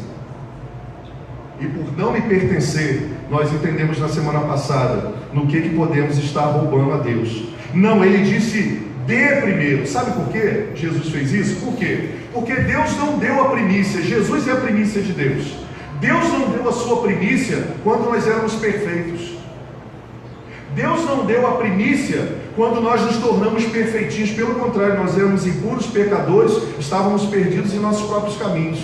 Speaker 1: E por não me pertencer, nós entendemos na semana passada no que podemos estar roubando a Deus. Não, Ele disse: dê primeiro. Sabe por que Jesus fez isso? Por quê? Porque Deus não deu a primícia. Jesus é a primícia de Deus. Deus não deu a sua primícia quando nós éramos perfeitos. Deus não deu a primícia quando nós nos tornamos perfeitinhos. Pelo contrário, nós éramos impuros, pecadores, estávamos perdidos em nossos próprios caminhos.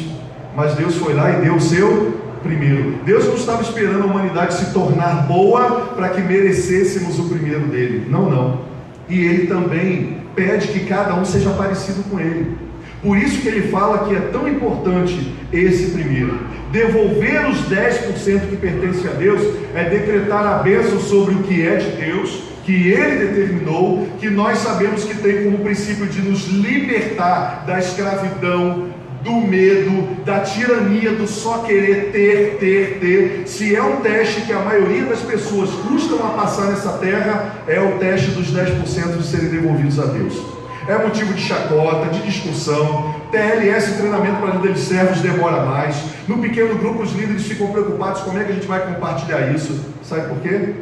Speaker 1: Mas Deus foi lá e deu o seu primeiro. Deus não estava esperando a humanidade se tornar boa para que merecêssemos o primeiro dele. Não. E Ele também pede que cada um seja parecido com Ele. Por isso que Ele fala que é tão importante esse primeiro. Devolver os 10% que pertence a Deus é decretar a bênção sobre o que é de Deus, que Ele determinou, que nós sabemos que tem como princípio de nos libertar da escravidão, do medo, da tirania, do só querer ter. Se é um teste que a maioria das pessoas custam a passar nessa terra, é o teste dos 10% de serem devolvidos a Deus. É motivo de chacota, de discussão. TLS, treinamento para líderes de servos, demora mais. No pequeno grupo, os líderes ficam preocupados: como é que a gente vai compartilhar isso? Sabe por quê?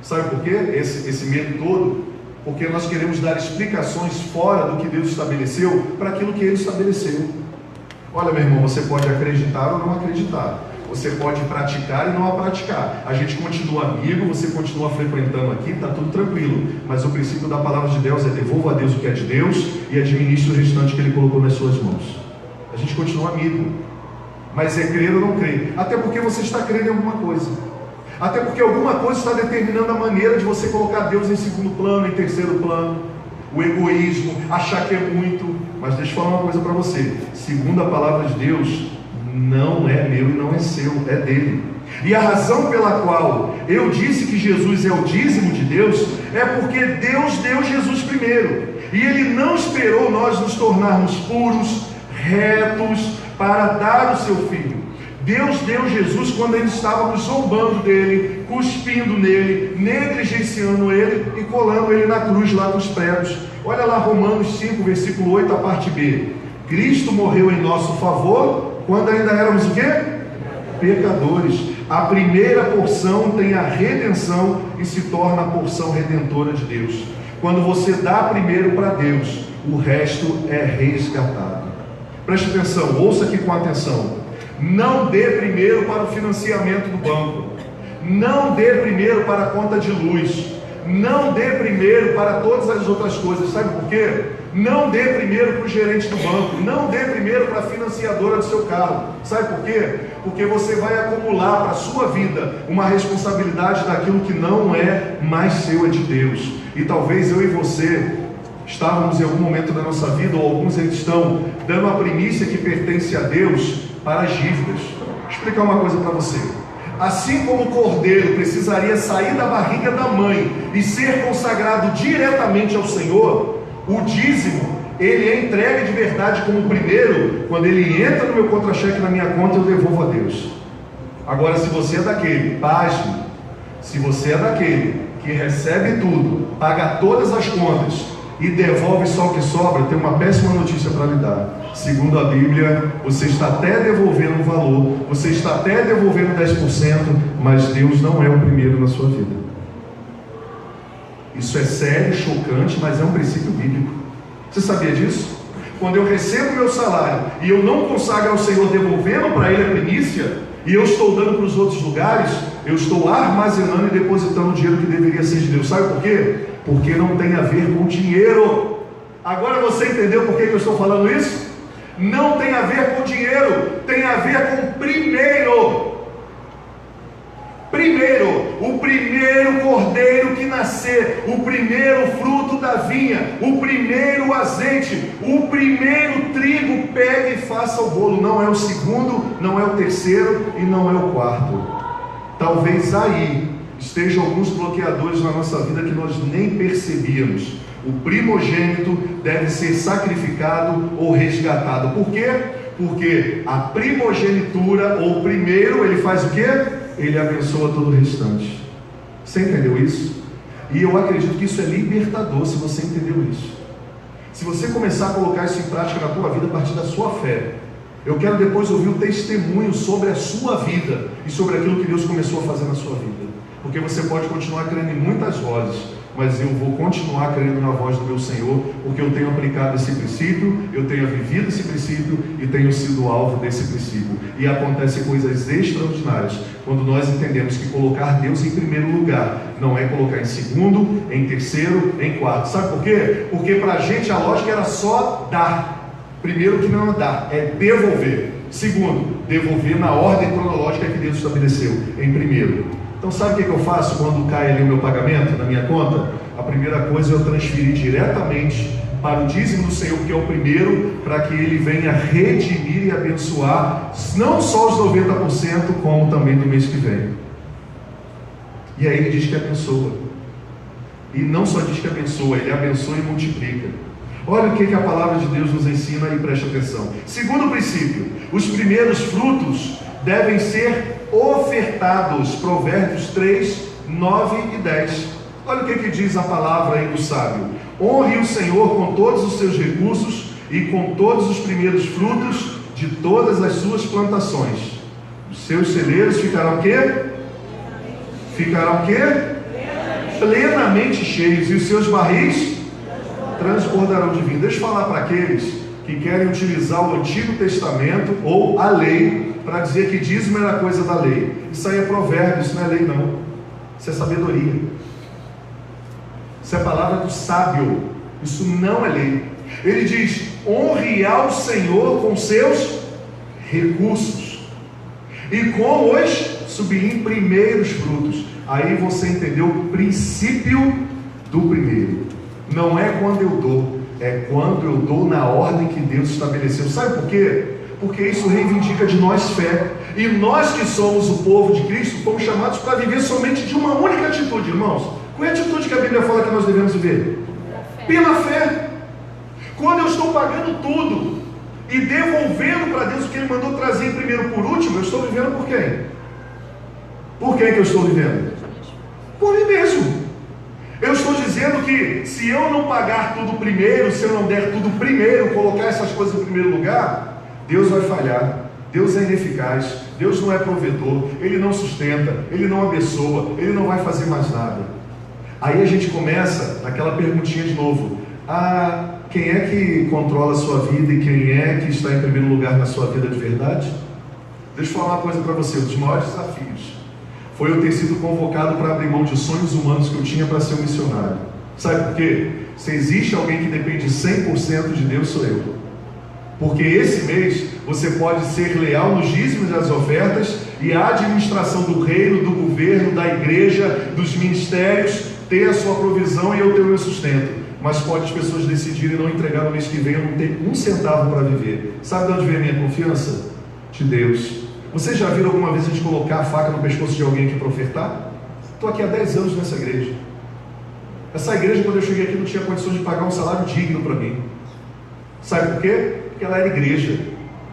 Speaker 1: Sabe por quê? Esse medo todo? Porque nós queremos dar explicações fora do que Deus estabeleceu para aquilo que Ele estabeleceu. Olha, meu irmão, você pode acreditar ou não acreditar. Você pode praticar e não a praticar. A gente continua amigo, você continua frequentando aqui, está tudo tranquilo. Mas o princípio da palavra de Deus é: devolva a Deus o que é de Deus e administre o restante que Ele colocou nas suas mãos. A gente continua amigo. Mas é crer ou não crer. Até porque você está crendo em alguma coisa. Até porque alguma coisa está determinando a maneira de você colocar Deus em segundo plano, em terceiro plano. O egoísmo, achar que é muito. Mas deixa eu falar uma coisa para você: segundo a palavra de Deus, não é meu e não é seu, é dele. E a razão pela qual eu disse que Jesus é o dízimo de Deus é porque Deus deu Jesus primeiro. E Ele não esperou nós nos tornarmos puros, retos, para dar o seu Filho. Deus deu Jesus quando eles estávamos zombando dele, cuspindo nele, negligenciando ele e colando ele na cruz lá com os pregos. Olha lá Romanos 5, versículo 8, a parte B. Cristo morreu em nosso favor quando ainda éramos o quê? Pecadores. A primeira porção tem a redenção e se torna a porção redentora de Deus. Quando você dá primeiro para Deus, o resto é resgatado. Preste atenção, ouça aqui com atenção. Não dê primeiro para o financiamento do banco. Não dê primeiro para a conta de luz. Não dê primeiro para todas as outras coisas. Sabe por quê? Não dê primeiro para o gerente do banco. Não dê primeiro para a financiadora do seu carro. Sabe por quê? Porque você vai acumular para a sua vida uma responsabilidade daquilo que não é mais seu, é de Deus. E talvez eu e você estávamos em algum momento da nossa vida, ou alguns ainda estão, dando a primícia que pertence a Deus para as dívidas. Vou explicar uma coisa para você. Assim como o cordeiro precisaria sair da barriga da mãe e ser consagrado diretamente ao Senhor, o dízimo, ele é entregue de verdade como primeiro. Quando ele entra no meu contra-cheque, na minha conta, eu devolvo a Deus. Agora, se você é daquele, pasme, se você é daquele que recebe tudo, paga todas as contas e devolve só o que sobra, tem uma péssima notícia para lhe dar. Segundo a Bíblia, você está até devolvendo um valor, você está até devolvendo 10%, mas Deus não é o primeiro na sua vida. Isso é sério, chocante, mas é um princípio bíblico. Você sabia disso? Quando eu recebo meu salário e eu não consagro ao Senhor devolvendo para Ele a primícia, e eu estou dando para os outros lugares, eu estou armazenando e depositando o dinheiro que deveria ser de Deus. Sabe por quê? Porque não tem a ver com dinheiro. Agora você entendeu por que eu estou falando isso? Não tem a ver com dinheiro, tem a ver com primeiro. Primeiro, o primeiro cordeiro que nascer, o primeiro fruto da vinha, o primeiro azeite, o primeiro trigo, pegue e faça o bolo. Não é o segundo, não é o terceiro e não é o quarto. Talvez aí estejam alguns bloqueadores na nossa vida que nós nem percebíamos. O primogênito deve ser sacrificado ou resgatado. Por quê? Porque a primogenitura, ou primeiro, ele faz o quê? Ele abençoa todo o restante. Você entendeu isso? E eu acredito que isso é libertador, se você entendeu isso. Se você começar a colocar isso em prática na tua vida a partir da sua fé. Eu quero depois ouvir o testemunho sobre a sua vida e sobre aquilo que Deus começou a fazer na sua vida. Porque você pode continuar crendo em muitas vozes, mas eu vou continuar crendo na voz do meu Senhor, porque eu tenho aplicado esse princípio, eu tenho vivido esse princípio e tenho sido alvo desse princípio. E acontecem coisas extraordinárias quando nós entendemos que colocar Deus em primeiro lugar não é colocar em segundo, em terceiro, em quarto. Sabe por quê? Porque para a gente a lógica era só dar. Primeiro, que não é dar, é devolver. Segundo, devolver na ordem cronológica que Deus estabeleceu, em primeiro. Então sabe o que eu faço quando cai ali o meu pagamento na minha conta? A primeira coisa é eu transferir diretamente para o dízimo do Senhor, que é o primeiro, para que Ele venha redimir e abençoar, não só os 90%, como também do mês que vem. E aí Ele diz que abençoa. E não só diz que abençoa, Ele abençoa e multiplica. Olha o que a palavra de Deus nos ensina e preste atenção. Segundo princípio, os primeiros frutos devem ser ofertados. Provérbios 3, 9 e 10. Olha o que diz a palavra aí do sábio. Honre o Senhor com todos os seus recursos e com todos os primeiros frutos de todas as suas plantações. Os seus celeiros ficarão o quê? Ficarão o quê? Plenamente cheios, e os seus barris transbordarão de vinho. Deixa eu falar para aqueles que querem utilizar o Antigo Testamento ou a lei para dizer que dízimo era coisa da lei. Isso aí é provérbio, isso não é lei não. Isso é sabedoria. Isso é palavra do sábio. Isso não é lei. Ele diz: honre ao Senhor com seus recursos e com os primeiros frutos. Aí você entendeu o princípio do primeiro. Não é quando eu dou, é quando eu dou na ordem que Deus estabeleceu. Sabe por quê? Porque isso reivindica de nós fé. E nós que somos o povo de Cristo, fomos chamados para viver somente de uma única atitude, irmãos. Qual é a atitude que a Bíblia fala que nós devemos viver? Pela fé. Quando eu estou pagando tudo e devolvendo para Deus o que Ele mandou trazer em primeiro por último, eu estou vivendo por quem? Por quem que eu estou vivendo? Por mim mesmo. Eu estou dizendo que se eu não pagar tudo primeiro, se eu não der tudo primeiro, colocar essas coisas em primeiro lugar, Deus vai falhar. Deus é ineficaz, Deus não é provedor, Ele não sustenta, Ele não abençoa, Ele não vai fazer mais nada. Aí a gente começa naquela perguntinha de novo: quem é que controla a sua vida e quem é que está em primeiro lugar na sua vida de verdade? Deixa eu falar uma coisa para você. Um dos maiores desafios foi eu ter sido convocado para abrir mão de sonhos humanos que eu tinha para ser um missionário. Sabe por quê? Se existe alguém que depende 100% de Deus, sou eu. Porque esse mês você pode ser leal nos dízimos das ofertas e a administração do reino, do governo, da igreja, dos ministérios ter a sua provisão e eu ter o meu sustento. Mas pode as pessoas decidirem não entregar no mês que vem, eu não tenho um centavo para viver. Sabe de onde vem a minha confiança? De Deus. Vocês já viram alguma vez a gente colocar a faca no pescoço de alguém aqui para ofertar? Estou aqui há 10 anos nessa igreja. Essa igreja, quando eu cheguei aqui, não tinha condições de pagar um salário digno para mim. Sabe por quê? Porque ela era igreja.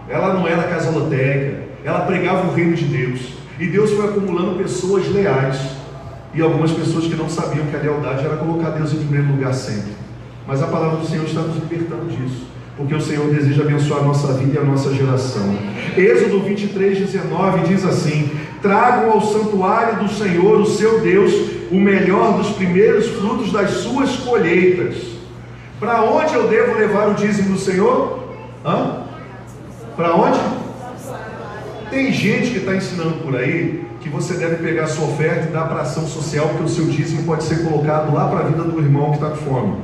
Speaker 1: Ela não era casa lotérica. Ela pregava o reino de Deus. E Deus foi acumulando pessoas leais. E algumas pessoas que não sabiam que a lealdade era colocar Deus em primeiro lugar sempre. Mas a palavra do Senhor está nos libertando disso. Porque o Senhor deseja abençoar a nossa vida e a nossa geração. Êxodo 23:19 diz assim: tragam ao santuário do Senhor, o seu Deus, o melhor dos primeiros frutos das suas colheitas. Para onde eu devo levar o dízimo do Senhor? Para onde? Tem gente que está ensinando por aí que você deve pegar a sua oferta e dar para a ação social, porque o seu dízimo pode ser colocado lá para a vida do irmão que está com fome.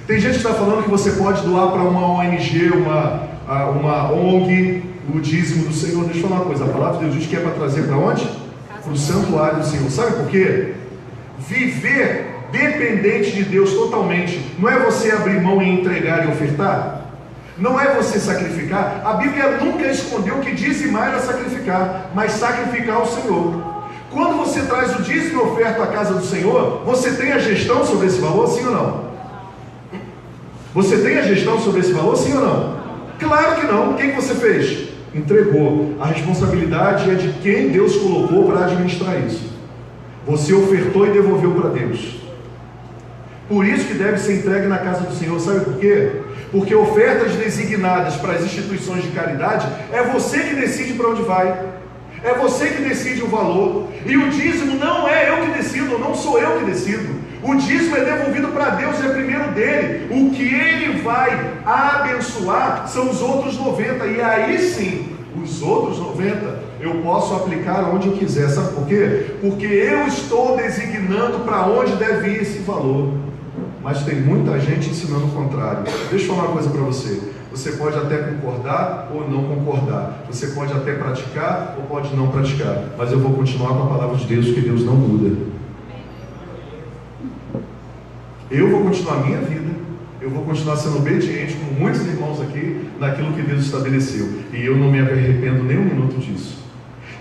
Speaker 1: Tem gente que está falando que você pode doar para uma ONG, uma ONG, o dízimo do Senhor. Deixa eu falar uma coisa, a palavra de Deus diz que é para trazer para onde? Para o santuário do Senhor. Sabe por quê? Viver dependente de Deus totalmente, não é você abrir mão e entregar e ofertar? Não é você sacrificar. A Bíblia nunca escondeu que dizimar era sacrificar, mas sacrificar ao Senhor. Quando você traz o dízimo e oferta à casa do Senhor, você tem a gestão sobre esse valor, sim ou não? Você tem a gestão sobre esse valor, sim ou não? Claro que não. O que você fez? Entregou. A responsabilidade é de quem Deus colocou para administrar isso. Você ofertou e devolveu para Deus. Por isso que deve ser entregue na casa do Senhor. Sabe por quê? Porque ofertas designadas para as instituições de caridade, é você que decide para onde vai. É você que decide o valor. E o dízimo não é eu que decido, não sou eu que decido. O dízimo é devolvido para Deus, é primeiro dele. O que ele vai abençoar são os outros 90. E aí sim, os outros 90 eu posso aplicar onde eu quiser. Sabe por quê? Porque eu estou designando para onde deve ir esse valor. Mas tem muita gente ensinando o contrário. Deixa eu falar uma coisa para você. Você pode até concordar ou não concordar. Você pode até praticar ou pode não praticar. Mas eu vou continuar com a palavra de Deus, que Deus não muda. Eu vou continuar a minha vida. Eu vou continuar sendo obediente, com muitos irmãos aqui, naquilo que Deus estabeleceu. E eu não me arrependo nem um minuto disso.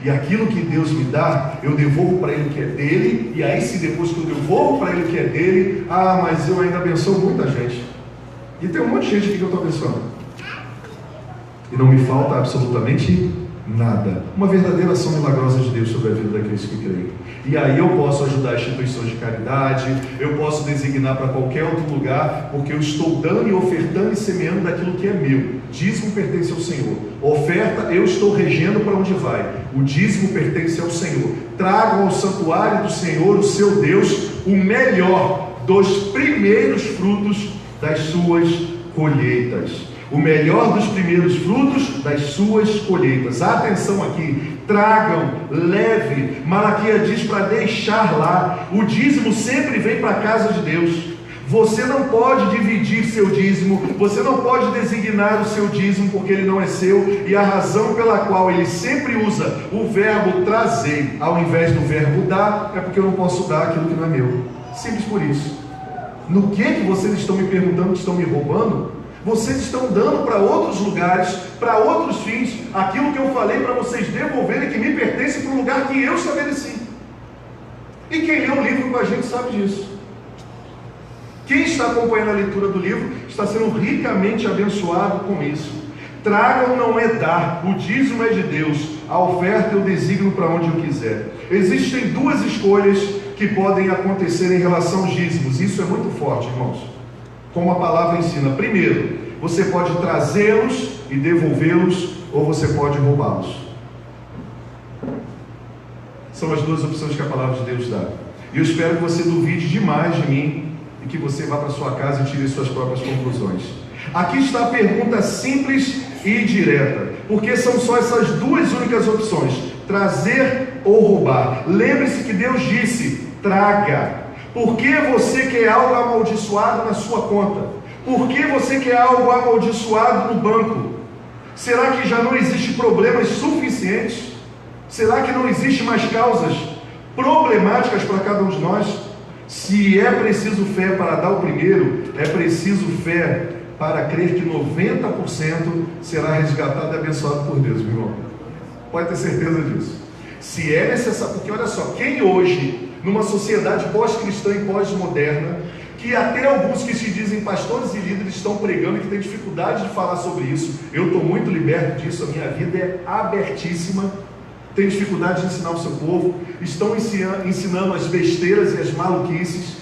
Speaker 1: E aquilo que Deus me dá, eu devolvo para Ele o que é dele. E aí se depois que eu devolvo para Ele o que é dele, mas eu ainda abençoo muita gente. E tem um monte de gente aqui que eu estou abençoando. E não me falta absolutamente nada. Uma verdadeira ação milagrosa de Deus sobre a vida daqueles que creem. E aí eu posso ajudar instituições de caridade, eu posso designar para qualquer outro lugar, porque eu estou dando e ofertando e semeando daquilo que é meu. Dízimo pertence ao Senhor. Oferta, eu estou regendo para onde vai. O dízimo pertence ao Senhor. Tragam ao santuário do Senhor, o seu Deus, o melhor dos primeiros frutos das suas colheitas. O melhor dos primeiros frutos das suas colheitas. Atenção aqui, tragam, leve. Malaquias diz para deixar lá. O dízimo sempre vem para a casa de Deus. Você não pode dividir seu dízimo, você não pode designar o seu dízimo porque ele não é seu. E a razão pela qual ele sempre usa o verbo trazer ao invés do verbo dar é porque eu não posso dar aquilo que não é meu. Simples por isso. No que vocês estão me perguntando que estão me roubando? Vocês estão dando para outros lugares, para outros fins, aquilo que eu falei para vocês devolverem, que me pertence para o lugar que eu estabeleci. E quem lê o livro com a gente sabe disso. Quem está acompanhando a leitura do livro está sendo ricamente abençoado com isso. Tragam não é dar, o dízimo é de Deus, a oferta eu designo para onde eu quiser. Existem duas escolhas que podem acontecer em relação aos dízimos. Isso é muito forte, irmãos, como a palavra ensina. Primeiro, você pode trazê-los e devolvê-los, ou você pode roubá-los. São as duas opções que a palavra de Deus dá. E eu espero que você duvide demais de mim e que você vá para sua casa e tire suas próprias conclusões. Aqui está a pergunta simples e direta, porque são só essas duas únicas opções: trazer ou roubar. Lembre-se que Deus disse: traga. Por que você quer algo amaldiçoado na sua conta? Por que você quer algo amaldiçoado no banco? Será que já não existe problemas suficientes? Será que não existe mais causas problemáticas para cada um de nós? Se é preciso fé para dar o primeiro, é preciso fé para crer que 90% será resgatado e abençoado por Deus, meu irmão. Pode ter certeza disso. Se é necessário, porque olha só, quem hoje, numa sociedade pós-cristã e pós-moderna, que até alguns que se dizem pastores e líderes estão pregando e que têm dificuldade de falar sobre isso, eu estou muito liberto disso, a minha vida é abertíssima, tem dificuldade de ensinar o seu povo, estão ensinando as besteiras e as maluquices,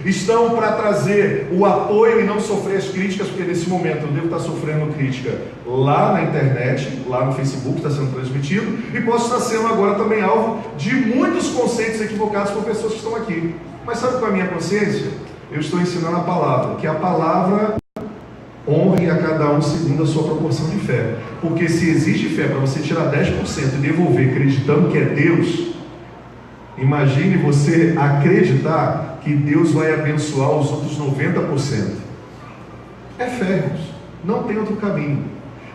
Speaker 1: estão para trazer o apoio e não sofrer as críticas, porque nesse momento eu devo estar sofrendo crítica lá na internet, lá no Facebook, está sendo transmitido, e posso estar sendo agora também alvo de muitos conceitos equivocados por pessoas que estão aqui. Mas sabe qual é a minha consciência? Eu estou ensinando a palavra, que a palavra honre a cada um segundo a sua proporção de fé. Porque se existe fé para você tirar 10% e devolver acreditando que é Deus, imagine você acreditar que Deus vai abençoar os outros 90%. É fé, irmãos. Não tem outro caminho.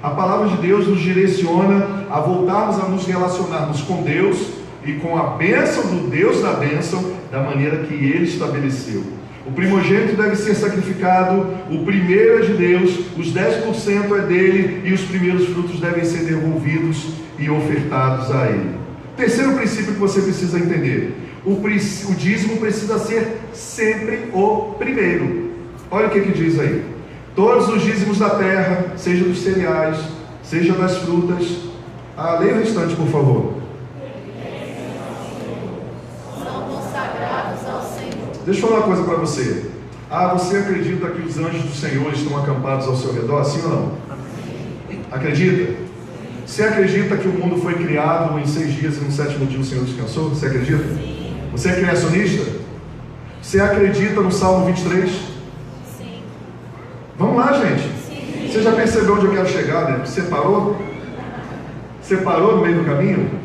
Speaker 1: A palavra de Deus nos direciona a voltarmos a nos relacionarmos com Deus e com a bênção do Deus da bênção, da maneira que Ele estabeleceu. O primogênito deve ser sacrificado, o primeiro é de Deus, os 10% é dele e os primeiros frutos devem ser devolvidos e ofertados a Ele. Terceiro princípio que você precisa entender: o dízimo precisa ser sempre o primeiro. Olha o que diz aí: todos os dízimos da terra, seja dos cereais, seja das frutas. Leia o restante, por favor. Deixa eu falar uma coisa para você. Você acredita que os anjos do Senhor estão acampados ao seu redor? Sim ou não? Acredita? Você acredita que o mundo foi criado em 6 dias e no 7º dia o Senhor descansou? Você acredita? Sim. Você é criacionista? Você acredita no Salmo 23?
Speaker 2: Sim.
Speaker 1: Vamos lá, gente.
Speaker 2: Sim.
Speaker 1: Você já percebeu onde eu quero chegar, né? Você parou? Você parou no meio do caminho?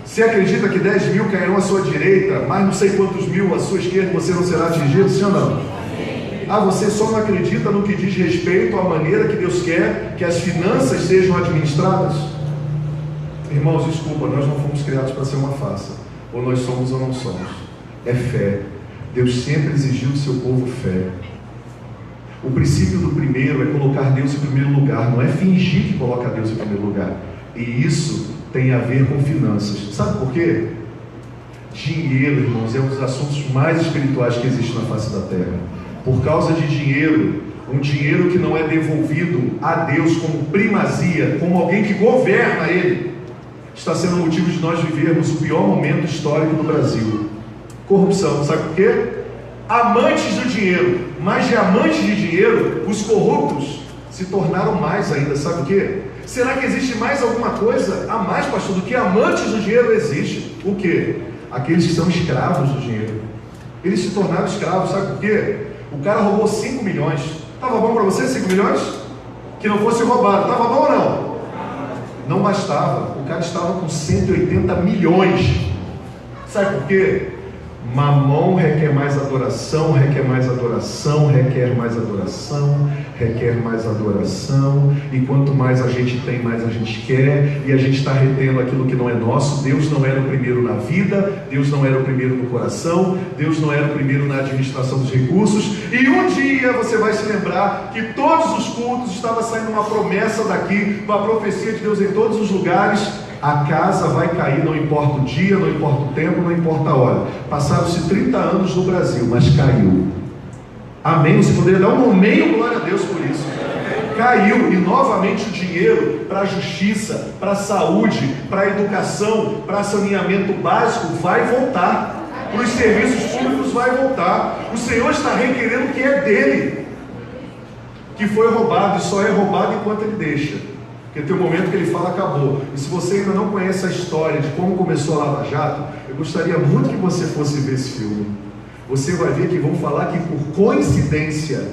Speaker 1: Você acredita que 10 mil cairão à sua direita, mais não sei quantos mil à sua esquerda, você não será atingido? Sim ou não? Você só não acredita no que diz respeito à maneira que Deus quer que as finanças sejam administradas? Irmãos, desculpa, nós não fomos criados para ser uma farsa. Ou nós somos ou não somos. É fé. Deus sempre exigiu do seu povo fé. O princípio do primeiro é colocar Deus em primeiro lugar, não é fingir que coloca Deus em primeiro lugar. E isso tem a ver com finanças. Sabe por quê? Dinheiro, irmãos, é um dos assuntos mais espirituais que existe na face da terra. Por causa de dinheiro, um dinheiro que não é devolvido a Deus como primazia, como alguém que governa Ele, está sendo motivo de nós vivermos o pior momento histórico do Brasil. Corrupção, sabe por quê? Amantes do dinheiro, mas de amantes de dinheiro, os corruptos se tornaram mais ainda, sabe o quê? Será que existe mais alguma coisa a mais, pastor, do que amantes do dinheiro? Existe. O quê? Aqueles que são escravos do dinheiro. Eles se tornaram escravos, sabe por quê? O cara roubou 5 milhões. Estava bom para você 5 milhões? Que não fosse roubado. Estava bom ou não? Não bastava. O cara estava com 180 milhões. Sabe por quê? Mamon requer mais adoração, requer mais adoração, requer mais adoração, requer mais adoração. E quanto mais a gente tem, mais a gente quer. E a gente está retendo aquilo que não é nosso. Deus não era o primeiro na vida, Deus não era o primeiro no coração, Deus não era o primeiro na administração dos recursos. E um dia você vai se lembrar que todos os cultos estava saindo uma promessa daqui, uma profecia de Deus em todos os lugares. A casa vai cair, não importa o dia, não importa o tempo, não importa a hora. Passaram-se 30 anos no Brasil, mas caiu. Amém? Você poderia dar um meio glória a Deus por isso. Caiu, e novamente o dinheiro para a justiça, para a saúde, para a educação, para saneamento básico vai voltar. Para os serviços públicos vai voltar. O Senhor está requerendo o que é dele, que foi roubado, e só é roubado enquanto ele deixa. Porque tem um momento que ele fala, acabou. E se você ainda não conhece a história de como começou a Lava Jato, eu gostaria muito que você fosse ver esse filme. Você vai ver que vão falar que por coincidência,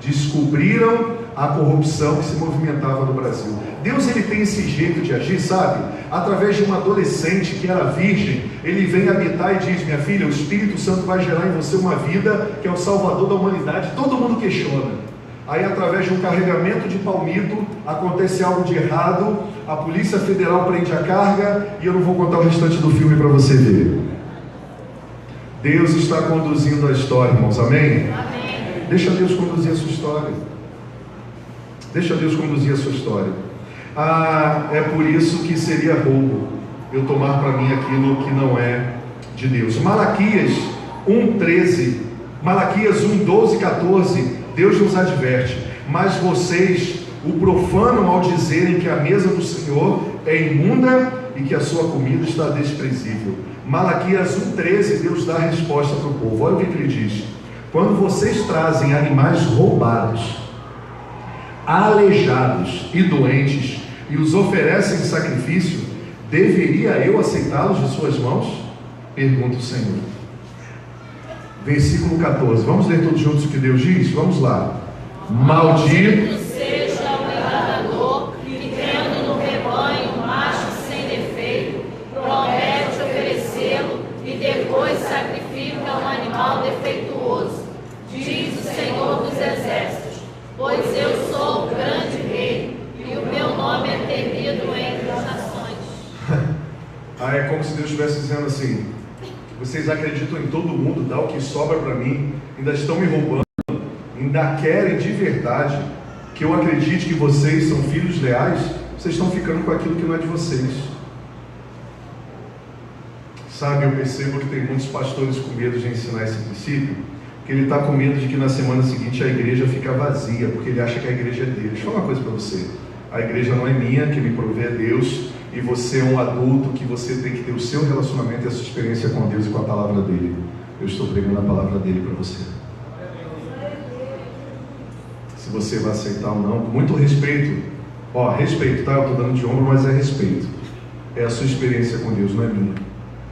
Speaker 1: descobriram a corrupção que se movimentava no Brasil. Deus, ele tem esse jeito de agir, sabe? Através de uma adolescente que era virgem, ele vem habitar e diz, minha filha, o Espírito Santo vai gerar em você uma vida que é o Salvador da humanidade. Todo mundo questiona. Aí, através de um carregamento de palmito, acontece algo de errado, a Polícia Federal prende a carga, e eu não vou contar o restante do filme para você ver. Deus está conduzindo a história, irmãos, amém? Amém. Deixa Deus conduzir a sua história. Deixa Deus conduzir a sua história. É por isso que seria roubo eu tomar para mim aquilo que não é de Deus. Malaquias 1:13, Malaquias 1:12, 14, Deus nos adverte, mas vocês o profanam ao dizerem que a mesa do Senhor é imunda e que a sua comida está desprezível. Malaquias 1:13, Deus dá a resposta para o povo. Olha o que ele diz: quando vocês trazem animais roubados, aleijados e doentes e os oferecem em sacrifício, deveria eu aceitá-los de suas mãos? Pergunta o Senhor. Versículo 14, vamos ler todos juntos o que Deus diz? Vamos lá. Maldito
Speaker 2: seja o enganador que, tendo no rebanho um macho sem defeito, promete oferecê-lo e depois sacrifica um animal defeituoso. Diz o Senhor dos Exércitos: pois eu sou o grande rei e o meu nome é temido entre as nações.
Speaker 1: É como se Deus estivesse dizendo assim: vocês acreditam em todo mundo, dá o que sobra para mim, ainda estão me roubando, ainda querem de verdade que eu acredite que vocês são filhos leais, vocês estão ficando com aquilo que não é de vocês. Sabe, eu percebo que tem muitos pastores com medo de ensinar esse princípio, que ele está com medo de que na semana seguinte a igreja fica vazia, porque ele acha que a igreja é dele. Deixa eu falar uma coisa para você: a igreja não é minha, quem me provê é Deus. E você é um adulto que você tem que ter o seu relacionamento e a sua experiência com Deus e com a palavra dele. Eu estou pregando a palavra dele para você. Se você vai aceitar ou não, com muito respeito. Respeito, tá? Eu estou dando de ombro, mas é respeito. É a sua experiência com Deus, não é minha.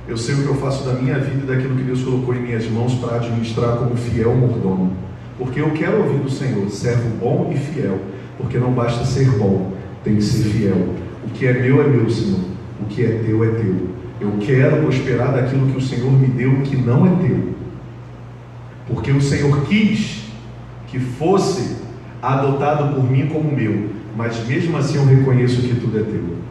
Speaker 1: Eu sei o que eu faço da minha vida e daquilo que Deus colocou em minhas mãos para administrar como fiel mordomo. Porque eu quero ouvir do Senhor, servo bom e fiel. Porque não basta ser bom, tem que ser fiel. O que é meu, Senhor. O que é teu, é teu. Eu quero prosperar daquilo que o Senhor me deu, que não é teu. Porque o Senhor quis que fosse adotado por mim como meu. Mas mesmo assim eu reconheço que tudo é teu.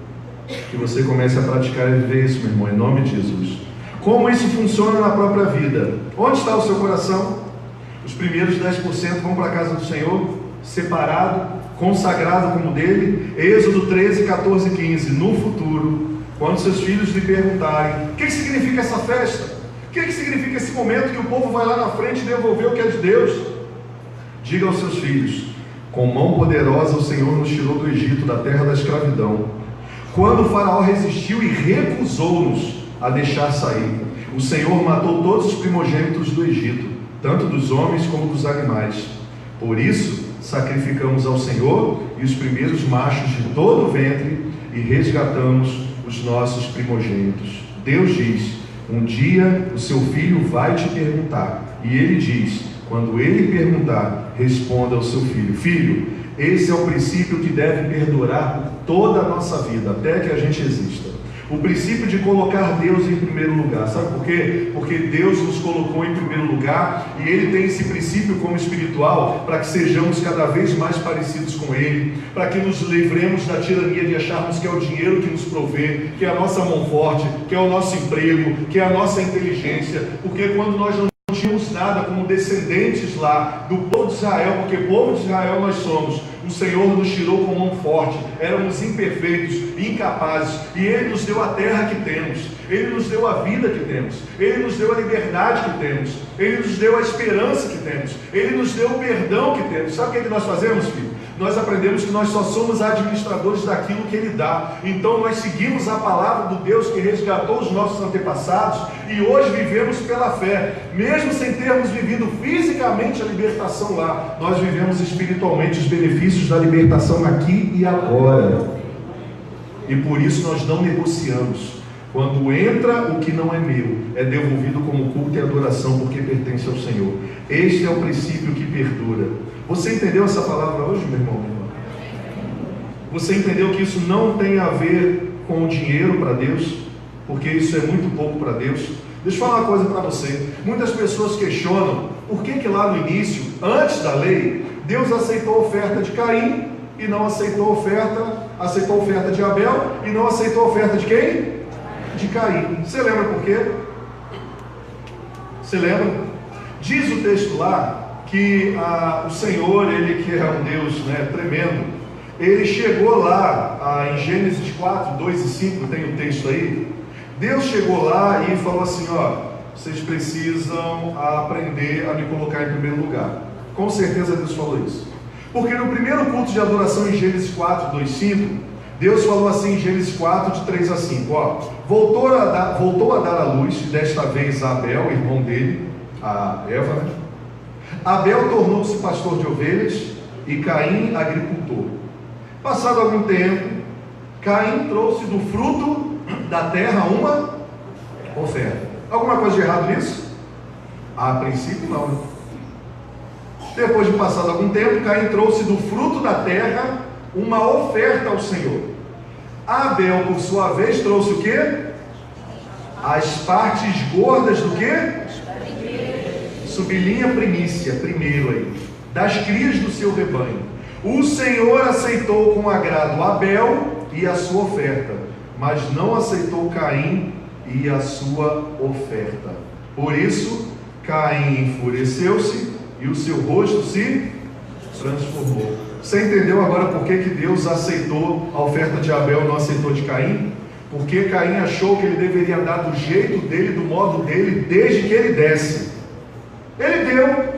Speaker 1: Que você comece a praticar e viver isso, meu irmão, em nome de Jesus. Como isso funciona na própria vida? Onde está o seu coração? Os primeiros 10% vão para a casa do Senhor, separado, consagrado como dele. Êxodo 13, 14 e 15. No futuro, quando seus filhos lhe perguntarem: o que significa essa festa? O que significa esse momento que o povo vai lá na frente e devolver o que é de Deus? Diga aos seus filhos: com mão poderosa o Senhor nos tirou do Egito, da terra da escravidão. Quando o faraó resistiu e recusou-nos a deixar sair, o Senhor matou todos os primogênitos do Egito, tanto dos homens como dos animais. Por isso sacrificamos ao Senhor e os primeiros machos de todo o ventre e resgatamos os nossos primogênitos. Deus diz: um dia o seu filho vai te perguntar. E ele diz: quando ele perguntar, responda ao seu filho: filho, esse é o princípio que deve perdurar por toda a nossa vida, até que a gente exista. O princípio de colocar Deus em primeiro lugar. Sabe por quê? Porque Deus nos colocou em primeiro lugar e Ele tem esse princípio como espiritual para que sejamos cada vez mais parecidos com Ele, para que nos livremos da tirania de acharmos que é o dinheiro que nos provê, que é a nossa mão forte, que é o nosso emprego, que é a nossa inteligência. Porque quando nós não tínhamos nada como descendentes lá do povo de Israel, porque povo de Israel nós somos, o Senhor nos tirou com mão forte, éramos imperfeitos, incapazes, e Ele nos deu a terra que temos, Ele nos deu a vida que temos, Ele nos deu a liberdade que temos, Ele nos deu a esperança que temos, Ele nos deu o perdão que temos. Sabe o que nós fazemos, filho? Nós aprendemos que nós só somos administradores daquilo que Ele dá. Então nós seguimos a palavra do Deus que resgatou os nossos antepassados e hoje vivemos pela fé. Mesmo sem termos vivido fisicamente a libertação lá, nós vivemos espiritualmente os benefícios da libertação aqui e agora. E por isso nós não negociamos. Quando entra o que não é meu, é devolvido como culto e adoração, porque pertence ao Senhor. Este é o princípio que perdura. Você entendeu essa palavra hoje, meu irmão? Você entendeu que isso não tem a ver com o dinheiro para Deus? Porque isso é muito pouco para Deus. Deixa eu falar uma coisa para você. Muitas pessoas questionam por que lá no início, antes da lei, Deus aceitou a oferta de Caim e não aceitou a oferta de Abel e não aceitou a oferta de quem? De Caim. Você lembra por quê? Você lembra? Diz o texto lá que o Senhor, Ele que é um Deus, né, tremendo, Ele chegou lá em Gênesis 4, 2 e 5, tem o texto aí. Deus chegou lá e falou assim: vocês precisam aprender a me colocar em primeiro lugar. Com certeza Deus falou isso, porque no primeiro culto de adoração em Gênesis 4, 2, 5, Deus falou assim em Gênesis 4, de 3 a 5, voltou a dar à luz, desta vez a Abel, irmão dele, a Eva, né? Abel tornou-se pastor de ovelhas e Caim agricultor. Passado algum tempo, Caim trouxe do fruto da terra uma oferta. Alguma coisa de errado nisso? A princípio não, né? Depois de passado algum tempo, Caim trouxe do fruto da terra uma oferta ao Senhor. Abel, por sua vez, trouxe o quê? As partes gordas do quê? Sublinha primícia, primeiro aí, das crias do seu rebanho. O Senhor aceitou com agrado Abel e a sua oferta, mas não aceitou Caim e a sua oferta. Por isso, Caim enfureceu-se e o seu rosto se transformou. Você entendeu agora por que Deus aceitou a oferta de Abel e não aceitou de Caim? Porque Caim achou que ele deveria dar do jeito dele, do modo dele, desde que ele desse. Ele deu,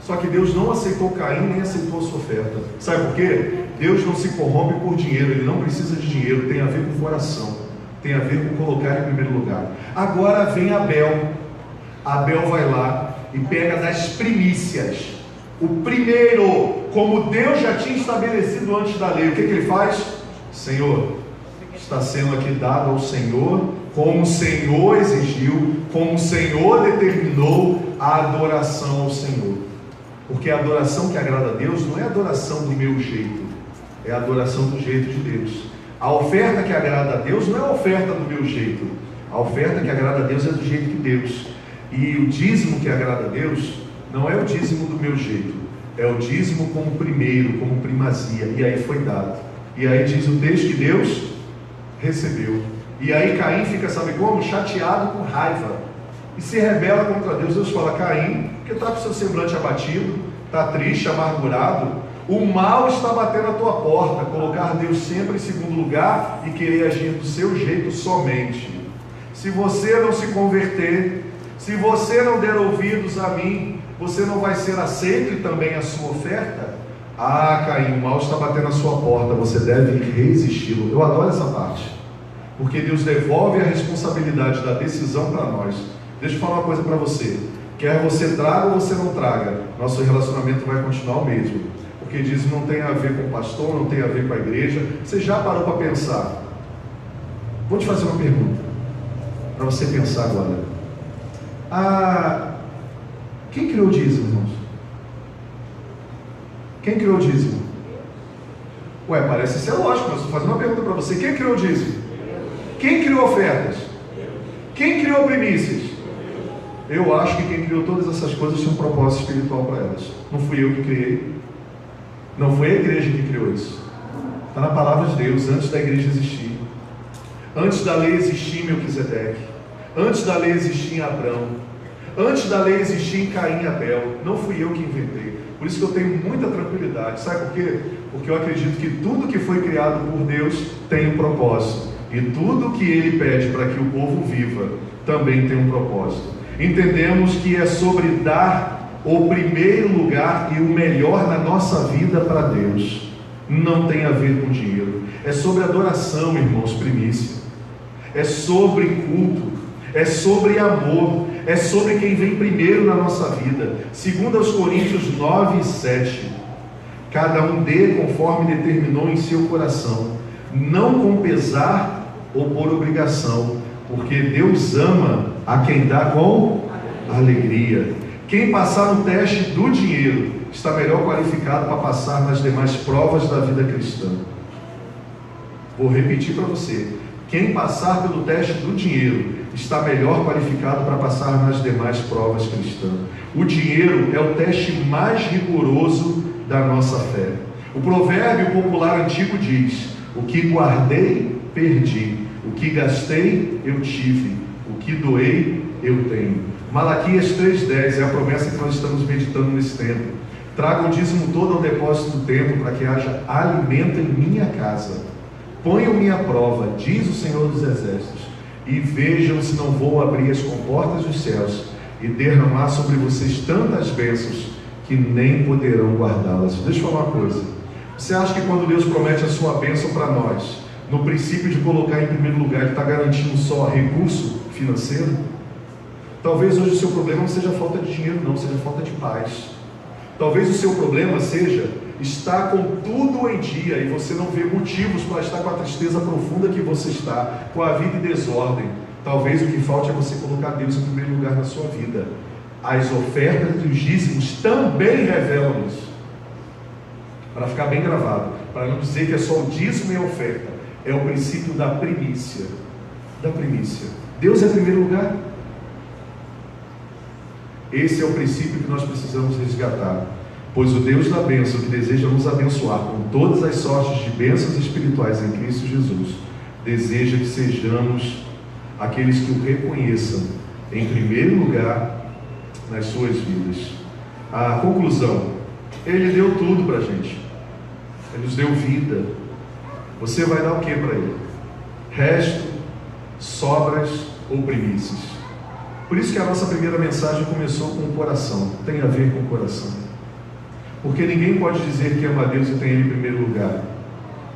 Speaker 1: só que Deus não aceitou Caim, nem aceitou a sua oferta. Sabe por quê? Deus não se corrompe por dinheiro, Ele não precisa de dinheiro, tem a ver com o coração, tem a ver com colocar em primeiro lugar. Agora vem Abel. Abel vai lá e pega das primícias, o primeiro, como Deus já tinha estabelecido antes da lei. O que ele faz? Senhor, está sendo aqui dado ao Senhor, como o Senhor exigiu, como o Senhor determinou, a adoração ao Senhor. Porque a adoração que agrada a Deus não é a adoração do meu jeito, é a adoração do jeito de Deus. A oferta que agrada a Deus não é a oferta do meu jeito, a oferta que agrada a Deus é do jeito de Deus. E o dízimo que agrada a Deus não é o dízimo do meu jeito, é o dízimo como primeiro, como primazia. E aí foi dado. E aí diz o texto que Deus recebeu. E aí Caim fica, sabe como? Chateado, com raiva, e se rebela contra Deus. Deus fala: Caim, porque está com o seu semblante abatido, está triste, amargurado, o mal está batendo à tua porta. Colocar Deus sempre em segundo lugar e querer agir do seu jeito somente. Se você não se converter, se você não der ouvidos a mim, você não vai ser aceito e também a sua oferta. Caim, o mal está batendo à sua porta, você deve resisti-lo. Eu adoro essa parte, porque Deus devolve a responsabilidade da decisão para nós. Deixa eu falar uma coisa para você: quer você traga ou você não traga, nosso relacionamento vai continuar o mesmo. Porque diz não tem a ver com o pastor, não tem a ver com a igreja. Você já parou para pensar? Vou te fazer uma pergunta para você pensar agora. Quem criou o dízimo, irmãos? Quem criou o dízimo? Parece ser lógico, mas estou fazendo uma pergunta para você: quem criou o dízimo? Quem criou ofertas? Quem criou primícias? Eu acho que quem criou todas essas coisas tinha um propósito espiritual para elas. Não fui eu que criei. Não foi a igreja que criou isso. Está na palavra de Deus, antes da igreja existir. Antes da lei existir em Melquisedeque. Antes da lei existir em Abrão. Antes da lei existir em Caim e Abel. Não fui eu que inventei. Por isso que eu tenho muita tranquilidade. Sabe por quê? Porque eu acredito que tudo que foi criado por Deus tem um propósito. E tudo que Ele pede para que o povo viva também tem um propósito. Entendemos que é sobre dar o primeiro lugar e o melhor na nossa vida para Deus. Não tem a ver com dinheiro. É sobre adoração, irmãos, primícia. É sobre culto. É sobre amor. É sobre quem vem primeiro na nossa vida. Segundo aos Coríntios 9 e 7. Cada um dê conforme determinou em seu coração, não com pesar ou por obrigação, porque Deus ama a quem dá com alegria. Quem passar no teste do dinheiro está melhor qualificado para passar nas demais provas da vida cristã. Vou repetir para você: quem passar pelo teste do dinheiro está melhor qualificado para passar nas demais provas cristãs. O dinheiro é o teste mais rigoroso da nossa fé. O provérbio popular antigo diz: o que guardei, perdi. O que gastei, eu tive. O que doei, eu tenho. Malaquias 3,10 é a promessa que nós estamos meditando nesse tempo. Traga o dízimo todo ao depósito do templo, para que haja alimento em minha casa. Ponham-me à prova, diz o Senhor dos Exércitos, e vejam se não vou abrir as comportas dos céus e derramar sobre vocês tantas bênçãos que nem poderão guardá-las. Deixa eu falar uma coisa. Você acha que quando Deus promete a sua bênção para nós, no princípio de colocar em primeiro lugar, Ele está garantindo só recurso financeiro? Talvez hoje o seu problema não seja falta de dinheiro, não, seja falta de paz. Talvez o seu problema seja estar com tudo em dia e você não vê motivos para estar com a tristeza profunda que você está, com a vida em desordem. Talvez o que falte é você colocar Deus em primeiro lugar na sua vida. As ofertas e os dízimos também revelam isso. Para ficar bem gravado, para não dizer que é só o dízimo e a oferta, é o princípio da primícia. Da primícia. Deus é primeiro lugar. Esse é o princípio que nós precisamos resgatar. Pois o Deus da bênção, que deseja nos abençoar com todas as sortes de bênçãos espirituais em Cristo Jesus, deseja que sejamos aqueles que o reconheçam em primeiro lugar nas suas vidas. A conclusão: Ele deu tudo para a gente. Ele nos deu vida. Você vai dar o que para Ele? Resto, sobras ou primícias? Por isso que a nossa primeira mensagem começou com o coração. Tem a ver com o coração. Porque ninguém pode dizer que ama a Deus e tem Ele em primeiro lugar,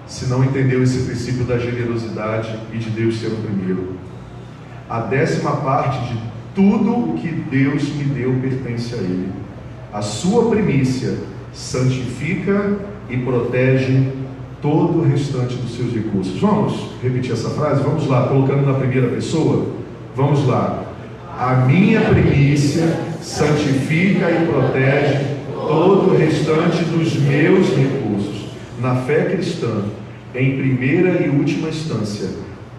Speaker 1: se não entendeu esse princípio da generosidade e de Deus ser o primeiro. A 10ª parte de tudo o que Deus me deu pertence a Ele. A sua primícia santifica e protege todo o restante dos seus recursos. Vamos repetir essa frase? Vamos lá, colocando na primeira pessoa. Vamos lá. A minha primícia santifica e protege todo o restante dos meus recursos. Na fé cristã, em primeira e última instância,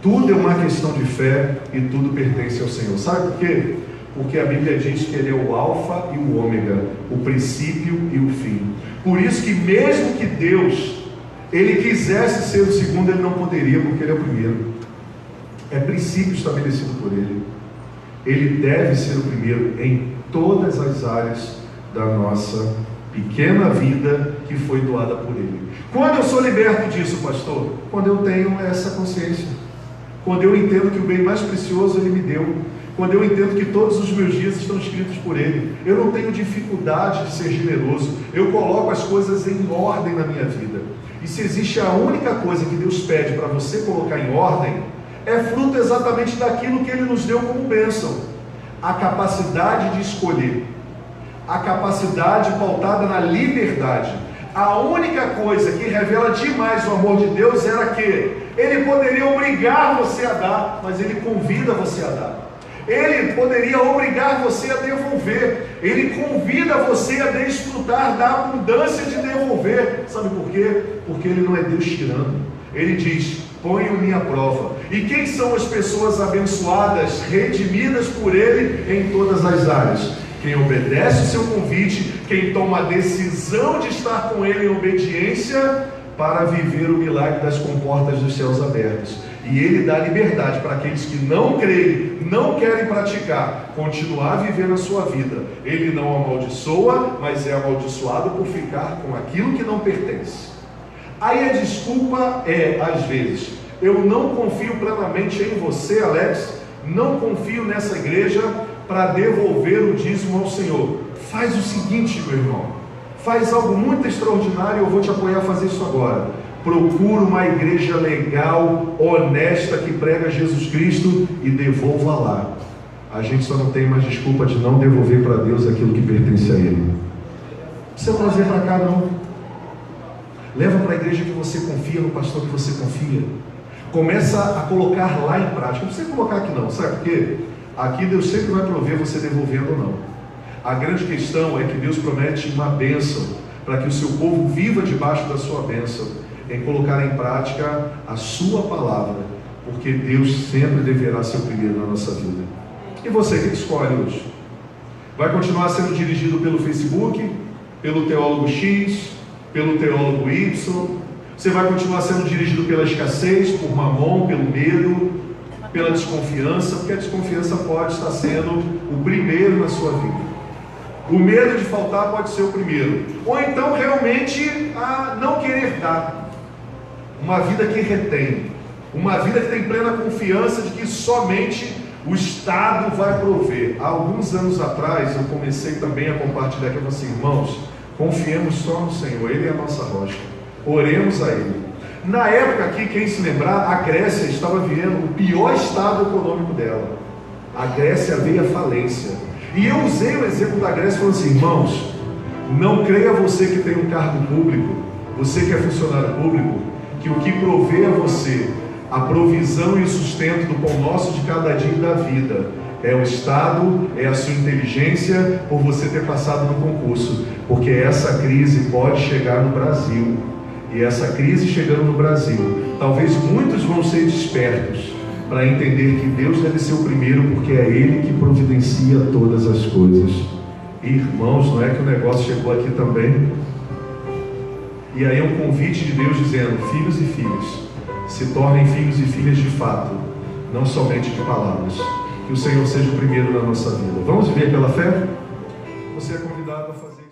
Speaker 1: tudo é uma questão de fé e tudo pertence ao Senhor. Sabe por quê? Porque a Bíblia diz que Ele é o alfa e o ômega, o princípio e o fim. Por isso que mesmo que Deus, Ele quisesse ser o segundo, Ele não poderia, porque Ele é o primeiro. É princípio estabelecido por Ele. Ele deve ser o primeiro em todas as áreas da nossa pequena vida que foi doada por Ele. Quando eu sou liberto disso, pastor? Quando eu tenho essa consciência. Quando eu entendo que o bem mais precioso Ele me deu. Quando eu entendo que todos os meus dias estão escritos por Ele. Eu não tenho dificuldade de ser generoso. Eu coloco as coisas em ordem na minha vida. E se existe a única coisa que Deus pede para você colocar em ordem, é fruto exatamente daquilo que Ele nos deu como bênção. A capacidade de escolher. A capacidade pautada na liberdade. A única coisa que revela demais o amor de Deus era que Ele poderia obrigar você a dar, mas Ele convida você a dar. Ele poderia obrigar você a devolver. Ele convida você a desfrutar da abundância de devolver. Sabe por quê? Porque Ele não é Deus tirano. Ele diz: ponham-me à prova. E quem são as pessoas abençoadas, redimidas por Ele em todas as áreas? Quem obedece o seu convite, quem toma a decisão de estar com Ele em obediência para viver o milagre das comportas dos céus abertos. E Ele dá liberdade para aqueles que não creem, não querem praticar, continuar vivendo a sua vida. Ele não amaldiçoa, mas é amaldiçoado por ficar com aquilo que não pertence. Aí a desculpa é, às vezes, eu não confio plenamente em você, Alex, não confio nessa igreja para devolver o dízimo ao Senhor. Faz o seguinte, meu irmão, faz algo muito extraordinário, eu vou te apoiar a fazer isso agora. Procura uma igreja legal, honesta, que prega Jesus Cristo e devolva lá. A gente só não tem mais desculpa de não devolver para Deus aquilo que pertence a Ele. Não precisa trazer para cá, não. Leva para a igreja que você confia, no pastor que você confia. Começa a colocar lá em prática. Não precisa colocar aqui não, sabe por quê? Aqui Deus sempre vai prover você devolvendo ou não. A grande questão é que Deus promete uma bênção para que o seu povo viva debaixo da sua bênção, em colocar em prática a sua palavra, porque Deus sempre deverá ser o primeiro na nossa vida. E você, que escolhe hoje? Vai continuar sendo dirigido pelo Facebook, pelo teólogo X, pelo teólogo Y? Você vai continuar sendo dirigido pela escassez, por mamon, pelo medo, pela desconfiança, porque a desconfiança pode estar sendo o primeiro na sua vida. O medo de faltar pode ser o primeiro. Ou então realmente a não querer dar. Uma vida que retém. Uma vida que tem plena confiança de que somente o Estado vai prover. Há alguns anos atrás eu comecei também a compartilhar com vocês, irmãos, confiemos só no Senhor, Ele é a nossa rocha. Oremos a Ele. Na época aqui, quem se lembrar, a Grécia estava vivendo o pior estado econômico dela. A Grécia veio à falência. E eu usei o exemplo da Grécia e falei assim, irmãos, não creia você que tem um cargo público, você que é funcionário público, que o que provê a você a provisão e o sustento do pão nosso de cada dia da vida é o Estado, é a sua inteligência por você ter passado no concurso, porque essa crise pode chegar no Brasil. E essa crise chegando no Brasil, talvez muitos vão ser despertos para entender que Deus deve ser o primeiro, porque é Ele que providencia todas as coisas. Irmãos, não é que o negócio chegou aqui também? E aí é um convite de Deus dizendo, filhos e filhas, se tornem filhos e filhas de fato, não somente de palavras. Que o Senhor seja o primeiro na nossa vida. Vamos viver pela fé? Você é convidado a fazer.